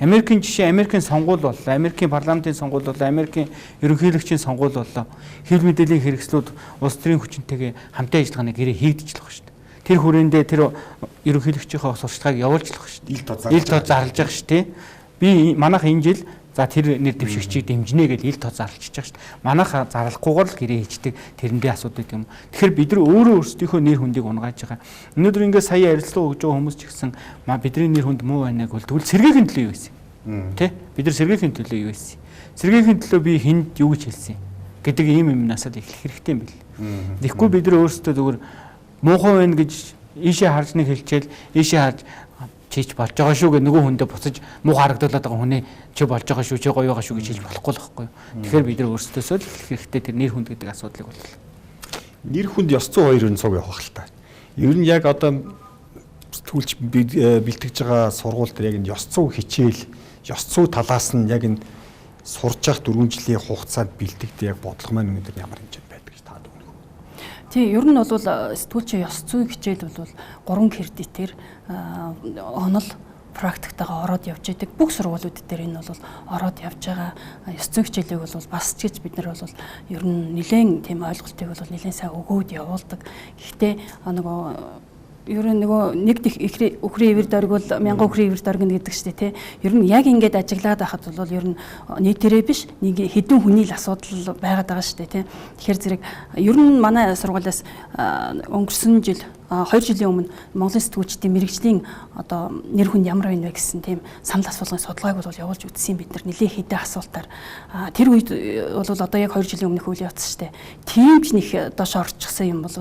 Америкийн жишээ Америкийн сонгуул боллоо. Америкийн парламентын сонгуул боллоо. Америкийн ерөнхийлөгчийн сонгуул боллоо. Хэвлэл мэдээллийн хэрэгслүүд улс төрийн хүчинтэйгээ хамтын ажиллагааны гэрээ хийгдэж л байгаа шүү дээ. Тэр хүрээндээ тэр ерөнхийлөгчийнхөө сурчлагыг явуулж л байгаа шүү дээ. Ил тод зарлаж байгаа шүү дээ. Би манайх энэ жил за тэр нэр дэвшигчийг дэмжинэ гэж ил тод зарлж байгаа шүү дээ. Манайх зарлахгүйгээр л гэрээ хийждэг тэрэндээ асуудаг юм. Тэгэхээр бид нар өөрөө өөрсдийнхөө нэр хүндийг унгааж байгаа. Өнөөдөр ингээд сая ярилцлага өгж байгаа хүмүүс ч гэсэн бидний нэр хүнд муу байна гэвэл тэгвэл сэргээхийн төлөө юу байсан? Тэ? Бид нар сэргээхийн төлөө юу байсан? Сэргээхийн төлөө би хүнд юу гэж хэлсэн гэдэг ийм насаад эхлэх хэрэгтэй юм бэл. Тэгэхгүй бид нар өөрсдөө зүгээр муухай байна гэж ийшээ харж нэг хэлчихэл ийшээ харж чийч болж байгаа шүү гэх нөгөө хүндээ буцаж муу харагдуулаад байгаа хүнээ чи болж байгаа шүү чи гоё байгаа шүү гэж хэлж болохгүй л байхгүй. Тэгэхээр бид нар өөрсдөөсөө л хэрэгтэй тэр нэр хүнд гэдэг асуудлыг бол нэр хүнд ёс зүйн 2 цуг явах л та. Ер нь яг одоо сэтгүүлч бэлтгэж байгаа сургууль дээр яг энэ ёс зүйн хичээл ёс зүйн талаас нь яг энэ сурж явах 4 жилийн хугацаанд бэлтгэдэг яг бодлого маань өнөөдөр ямар хэмжээнд байдаг гэж таад өгнө. Тий, ер нь бол сэтгүүлчийн ёс зүйн хичээл бол 3 кредитээр онол практиктагаа ороод явж байдаг. Бүх сургуулиуд дээр энэ бол ороод явж байгаа ёс зүйн хичээлийг бол бас ч гэж бид нар бол ер нь нэлээд тийм ойлголтыг бол нэлээд сайн өгөөд явуулдаг. Гэхдээ нөгөө ер нь нөгөө нэг үхрийн ивэр дөргөл 1000 үхрийн ивэр дөргөн гэдэг чинь тий. Ер нь яг ингэж ажиглаад байхад бол ер нь нийтээрээ биш нэг хэдэн хүний л асуудал байгаад байгаа шүү дээ тий. Тэгэхээр зэрэг ер нь манай сургуулиас өнгөрсөн жил 2 жилийн өмнө Монголын сэтгүүлчдийн мэрэгжлийн одоо нэр хүнд ямар байна вэ гэсэн тийм санал асуулгын судалгааг бол явуулж үзсэн бид нар нэлээд хэдэн асуултаар тэр үед бол одоо яг 2 жилийн өмнөх үйл явц шүү дээ. Тийм ч нэг доош орчихсан юм бол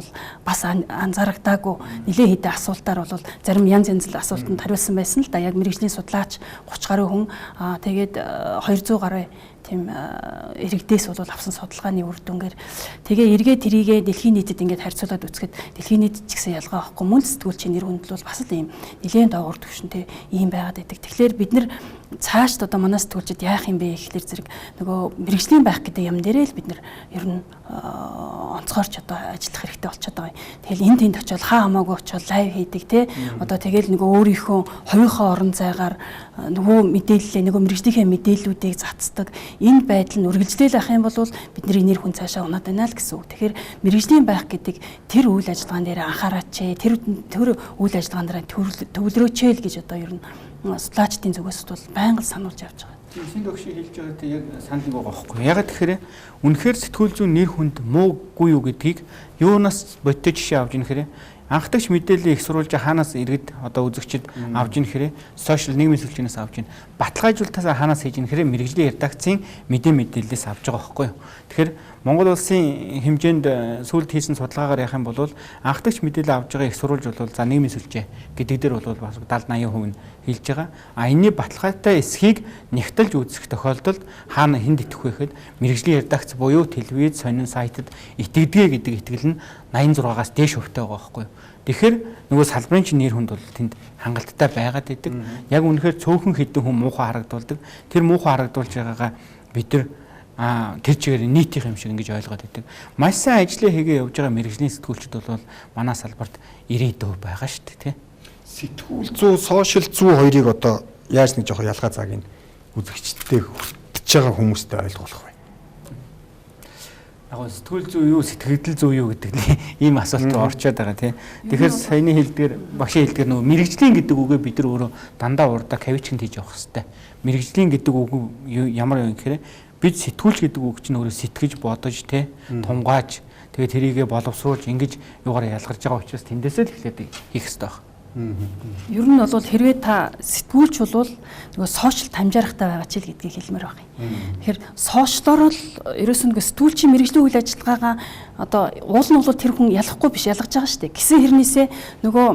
бас анзаарагдаагүй нэлээд хэдэн асуултаар бол зарим янз янз асуултанд хариулсан байсан л да. Яг мэрэгжлийн судлаач 30 гаруй хүн тэгээд 200 гаруй тийм иргэдээс бол авсан судалгааны үр дүнгээр тэгээ эргээ тэрийгээ дэлхийн нийтэд ингээд харьцуулаад үзэхэд дэлхийн нийтэд ч гэсэн ялгаа авахгүй мөн сэтгүүлчийн нэр хүнд бол бас л ийм нэлээд доогуур төвшөнтэй ийм байгаад байдаг. Тэгэхээр бид нар цаашд одоо манай сэтгүүлчид яах юм бэ гэхэлэр зэрэг нөгөө мэрэгжлийн байх гэдэг юм дээрээ л бид нар ер нь онцгойрч одоо ажиллах хэрэгтэй болчиход байгаа юм. Тэгэл энд тэнд очиод хаа хамаагүй очиод лайв хийдэг те. Одоо тэгэл нөгөө өөрийнхөө хувийнхоо орон зайгаар нөгөө мэдээлэлээ нөгөө мэрэгжлийнхээ мэдээллүүдийг цацдаг. Энэ байдал нь үргэлжлээл ах юм бол бидний нэр хүн цаашаа унаад байна л гэсэн үг. Тэгэхээр мэрэгжлийн байх гэдэг тэр үйл ажиллагаан дээр анхаараач. Тэр үйл ажиллагаан дээр төвлөрөөч л гэж одоо ер нь судлаачдын зүгээс бол байнга сануулж явж байгаа. Шинэ төгшийг хэлж байгаа тийм яг санал нэг байгаа байхгүй. Ягаад тэгэхээр үнэхээр сэтгүүл зүйн нэр хүнд муугүй юу гэдгийг юунаас бодтой жишээ авч ийнэхээр анхдагч мэдээллийг их сурвалж хаанаас иргэд одоо үзэгчд авж ийнэхээр сошиал нийгмийн сүлжээнээс авж ийн. Баталгаажуулалтаас хаанаас хийж ийнэхээр мэрэгжлийн редакцийн мэдээллээс авж байгаа байхгүй юу. Тэгэхээр Монгол улсын хэмжээнд сүүлд хийсэн судалгаагаар яах юм бол анхдагч мэдээлэл авж байгаа их сурвалж бол за нийгмийн сүлжээ гэдэг дээр бол бас 70-80% нь хэлж байгаа. Энэний баталгаатай эсхийг нэгтэлж үзэх тохиолдолд хаана хэнд итгэх вэ гэхэд мэрэгжлийн редакц буюу телевиз, сонин сайтад итгэдэг гэдэг итгэл нь 86-аас дээш хувьтай байгаа байхгүй юу. Тэгэхээр нөгөө салбарын чинь нэр хүнд бол тэнд хангалттай байгаад идэг. Яг үнэхээр цөөхөн хэдэн хүн муухай харагдуулдаг. Тэр муухай харагдуулж байгаагаа бид нар тэр чигээр нийтийнх юм шиг ингэж ойлгоод байдаг. Маш сайн ажлаа хийгээ явж байгаа мэрэгжлийн сэтгүүлчид бол манай салбарт 90% байгаа шүү дээ, тий. Сэтгүүл зүй, сошиал зүй хоёрыг одоо яаж нэг жоохон ялгаа зааг нь үзэгчдтэй хүртэж байгаа хүмүүстэй ойлгуулах вэ? Яг сэтгүүл зүй юу, сэтгэл зүй юу гэдэг ийм асуулт орчоод байгаа, тий. Тэгэхээр саяны хэлдгээр багшийн хэлдгээр нөгөө мэрэгжлийн гэдэг үгээ бид нар өөрөө дандаа урдаа кавичнд хийж явах хэрэгтэй. Мэрэгжлийн гэдэг үг ямар юм гэхээр бид сэтгүүлч гэдэг үг чинь өөрөө сэтгэж бодож тий тунгааж тэгээ тэрийгэ боловсруулж ингэж юугаар ялгарч байгаа учраас тэндээсээ л эхлээд хийх хэрэгтэй байна. Ер нь бол хэрвээ та сэтгүүлч бол нөгөө сошиал тамжаарахтай байгаа ч л гэдгийг хэлмээр байна. Тэгэхээр сошиалоор л ерөөсөө нөгөө сэтгүүлчийн мэрэгжлийн үйл ажиллагаагаа одоо уул нь бол тэр хүн ялахгүй биш ялгаж байгаа шүү дээ. Гэсэн хэрнээсээ нөгөө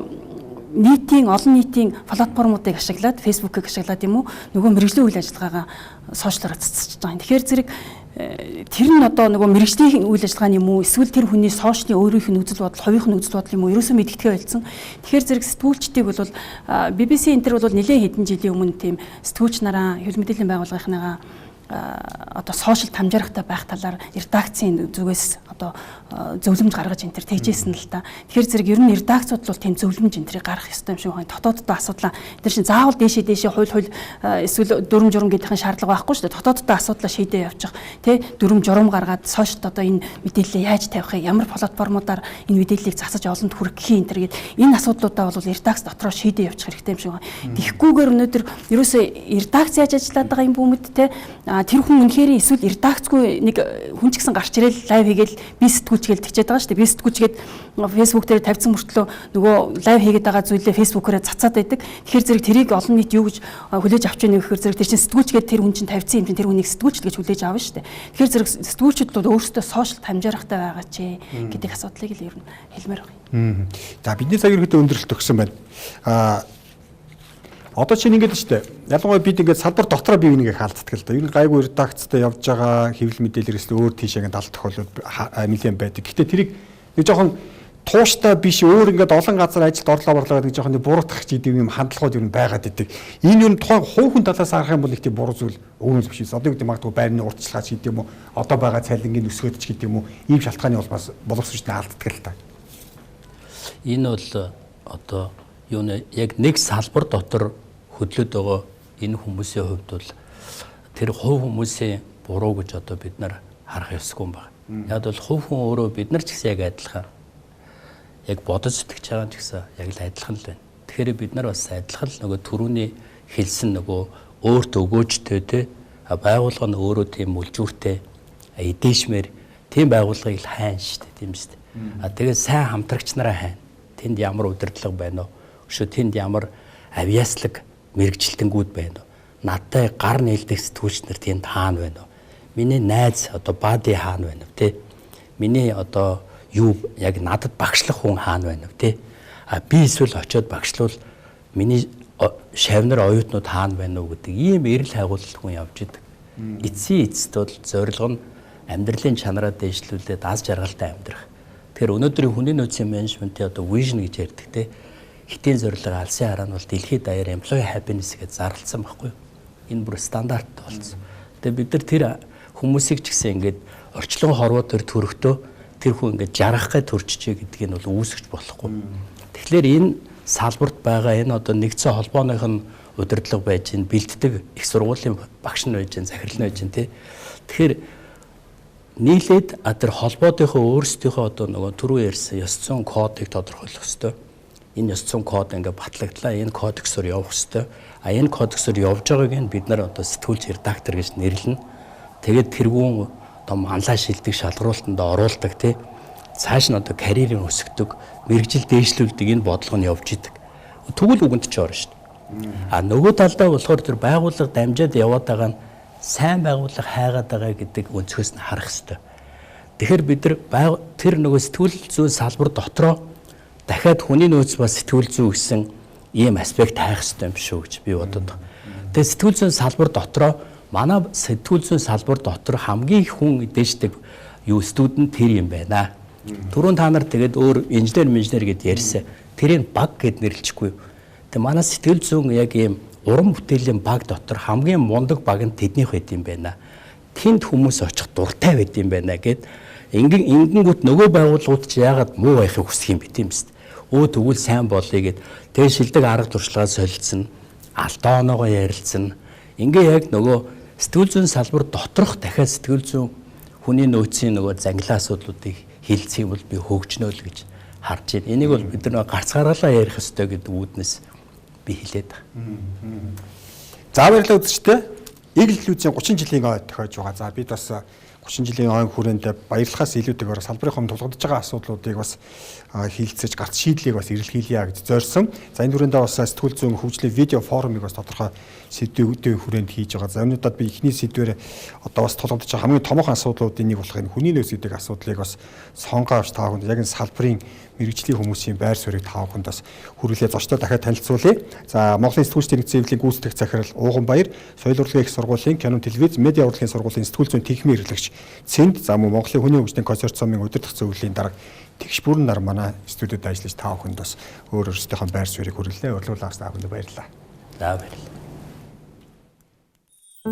нийтийн олон нийтийн платформуудыг ашиглаад фэйсбүүкийг ашиглаад юм уу нөгөө мэрэгжлийн үйл ажиллагаагаа сошиалаар цацчихж байгаа юм. Тэгэхээр зэрэг тэр нь одоо нөгөө мэрэгжлийн үйл ажиллагааны юм уу эсвэл тэр хүний сошиалын өөрийнх нь үзэл бодол, хувийнх нь үзэл бодол юм уу ерөөсөө мэддэхээ байлцсан. Тэгэхээр зэрэг сэтгүүлчдийг бол BBC энтер бол нэлээд хэдэн жилийн өмнө тийм сэтгүүлч нараа хэвлэл мэдээллийн байгууллагынхаа одоо сошиал тамжаарахтай байх талаар редакцийн зүгээс одоо зөвлөмж гаргаж энэ төр тэгжсэн л та. Тэгэхээр зэрэг ер нь редакцууд бол тийм зөвлөмж энэ төрийг гаргах ёстой юм шиг байна. Дотооддоо асуудлаа тэр чинь заавал дээшээ хууль эсвэл дүрм журм гэдгийн шаардлага байхгүй шүү дээ. Дотооддоо асуудлаа шийдээ явуучих. Тэ дүрм журм гаргаад сошиалд одоо энэ мэдээлэлээ яаж тавих вэ? Ямар платформудаар энэ мэдээллийг засаж олонд хүргэх юм тэр гээд энэ асуудлуудаа бол редакц дотроо шийдээ явуучих хэрэгтэй юм шиг байна. Тэгэхгүйгээр өнөөдөр ерөөсөө редакц яаж ажиллаад байгаа юм бүүмэд те тэр хүн үнэхээр эсвэл редакцгүй нэг хүн ч гэсэн гарч ирэл лайв хийгээл би сэтгүүлчгээл тэгчээд байгаа шүү дээ. Би сэтгүүлчгээд фэйсбુક дээр тавьсан мөртлөө нөгөө лайв хийгээд байгаа зүйлээ фэйсбүүкээр цацаад байдаг. Тэгэхээр зэрэг тэрийг олон нийт юу гэж хүлээж авч яах вэ гэхээр зэрэг тэр чинь сэтгүүлчгээд тэр хүн чинь тавьсан юм чинь тэр хүнийг сэтгүүлчл гэж хүлээж авна шүү дээ. Тэгэхээр зэрэг сэтгүүлчид бол өөрсдөө сошиал тамжаарахтай байгаа ч гэдэг асуудлыг л ер нь хэлмээр байна. За бидний цаг ирэхэд өндөрлөлт өгсөн байна. Одоо чинь ингэж штэ. Ялангуяа бид ингээд салбар дотроо бие бинийгээ хаалцдаг л да. Ер нь гайгүй редакцтай явж байгаа хэвлэл мэдээлэлээс өөр тийшээ далд тохиолдол нэлээд байдаг. Гэхдээ тэрийг нэг жоохон тууштай биш өөр ингээд олон газар ажилд орлоо борлоо гэдэг жоохон буруутгах гэдэг юм хандлагууд ер нь байгаад идэг. Энэ ер нь тухайн хувь хүн талаас харах юм бол их тийм буруу зүйл өгнөс биш. Одоо гэдэг магадгүй байрны уртчилгаа ч гэдэг юм уу, одоо байгаа цалингийн өсгөөд ч гэдэг юм уу, ийм шалтгааны улмаас боловсролчны алддаг л та. Энэ бол одоо юу нэ яг нэг салбар дотор хөдлөд байгаа энэ хүмүүсийн хувьд бол тэр хувь хүмүүсийн буруу гэж одоо бид нар харах ёсгүй юм байна. Яг бол хувь хүн өөрөө бид нар ч гэсэн яг адилхан яг бодож сэтгэж байгаа ч гэсэн яг л адилхан л байна. Тэгэхээр бид нар бас адилхан л нөгөө түрүүний хэлсэн нөгөө өөрт өгөөжтэй те байгууллага нь өөрөө тийм мүлжүүртэй эдээшмээр тийм байгууллагыг л хайна шүү дээ тийм шүү дээ. Тэгээд сайн хамтрагч нараа хайна. Тэнд ямар удирдлага байна вэ? Өшөө тэнд ямар авьяаслаг мэрэгчлэлтэнгүүд байна уу? Надтай гар нээлдэх сэтгүүлч нар тэнд хаана байна уу? Миний найз одоо бади хаана байна вэ? Тэ? Миний одоо юу яг надад багшлах хүн хаана байна вэ? Тэ? Би эсвэл очиод багшлуул миний шавнар оюутнууд хаана байна уу гэдэг ийм эрэл хайгуулт хүн явж идэг. Эцсийн эцэст бол зорилго нь амьдралын чанараа дэвшлүүлээд аз жаргалтай амьдрах. Тэгэхээр өнөөдрийн хүний нөөцийн менежментийн одоо vision гэж ярьдаг те. Хитээн зорилго алсын хараа нь бол дэлхийд даяар employee happiness гэж зарласан байхгүй юу? Энэ бүр стандарт болсон. Тэгээ бид нар тэр хүмүүсийг ч гэсэн ингээд орчлон хорвоо төр төрөхдөө тэр хүн ингээд жаргах гэж төрчихье гэдгийг нь бол үүсгэж болохгүй. Тэгэхээр энэ салбарт байгаа энэ одоо нэгдсэн холбооных нь удирдлага байж гин бэлддэг их сургуулийн багш нь байж гин захирал нь байж гин тий. Тэгэхээр нийлээд тэр холбоодынхоо өөрсдийнхөө одоо нөгөө түрүү ярьсан ёс зүйн кодыг тодорхойлох ёстой. Энэ ёс зүйн код ингээ батлагдлаа энэ кодексоор явах ёстой. Энэ кодексоор явж байгааг нь бид нар одоо сэтгүүлч редактор гэж нэрлэнэ. Тэгээд тэргүүн одоо манлай шилдэг шалгаруултанд оруулдаг тий. Цааш нь одоо карьерийг өсгдөг, мэрэгжил дээшлүүлдэг энэ бодлого нь явж идэг. Тэгвэл үгэнд ч орно шүү дээ. Нөгөө талдаа болохоор тэр байгууллага дамжаад яваад байгаа нь сайн байгууллага хайгаад байгаа гэдэг өнцгөөс нь харах ёстой. Тэгэхээр бид нар тэр нөгөө сэтгүүл зүйн салбар дотроо дахиад хүний нөөц ба сэтгүүл зүй гэсэн ийм аспект хайх ёстой юм шүү гэж би бодод байна. Тэгээ сэтгүүл зүйн салбар дотроо манай сэтгүүл зүйн салбар дотор хамгийн их хүн дээшдэг юу студент тэр юм байна. Түрүүн та нар тэгээд өөр инженер гэд ярьсан. Тэрийг баг гэд нэрлэчихгүй. Тэгээ манай сэтгэл зүйн яг ийм уран бүтээлийн баг дотор хамгийн мундаг баг нь тэднийх байд юм байна. Тэнд хүмүүс очих дуртай байд юм байна гэд ингэнгүүт нөгөө байгууллагууд ч яагаад муу байхыг хүсэх юм бэ тийм биз? Тэгвэл сайн болъё гэд тэгээ шилдэг арга туршлагаа солилцсон, алдаа оноогоо ярилцсан. Ингээ яг нөгөө сэтгэл зүйн салбар доторх дахиад сэтгэл зүйн хүний нөөцийн нөгөө зангилаа асуудлуудыг хилцэх юм бол би хөгжнөө л гэж харж байна. Энийг бол бид нар гарц гаргалаа ярих ёстой гэдэг үүднээс би хэлээд байна. За баярлалаа үзэгчдээ. Игэл телевизийн 30 жилийн ой тохиож байгаа. За бид бас 30 жилийн ой хүрээнд баярлахаас илүүтэйгээр салбарын тулгадж байгаа асуудлуудыг бас хилцэж гарц шийдлийг бас эрэлхийлье гэж зорьсон. За энэ хүрээндээ бас сэтгүүл зүйн хөгжлийн видео форумыг бас тодорхой сэдвүүдийн хүрээнд хийж байгаа. За өнөөдөр би эхний сэдвээр одоо бас тулгадж байгаа хамгийн томоохон асуудлуудын нэг болох энэ хүний нөөц гэдэг асуудлыг бас сонгоо авч таа хүнд яг энэ салбарын мэрэгжлийн хүмүүсийн байр суурийг таа хүнд бас хүргэлээ зочдод дахиад танилцуулъя. За Монголын сэтгүүлчдийн нэвтрүүлгийн гүйцэтгэх захирал Ууган Баяр, Соёл урлагийн их сургуулийн Canon телевиз, медиа урлагийн сургуулийн сэтгүүл зүйн техникийн хэрэглэгч Цэнд, за мөн Монголын хүний хөгжлийн консорциумын удирдах зөвлөлийн дарга Тэгш бүрэн нар манай студиуд ажиллаж таа хүнд бас өөр өөрсдийнхөө байр суурийг хүргэлээ. Урилгуулаас таа хүнд баярлалаа. За баярлалаа.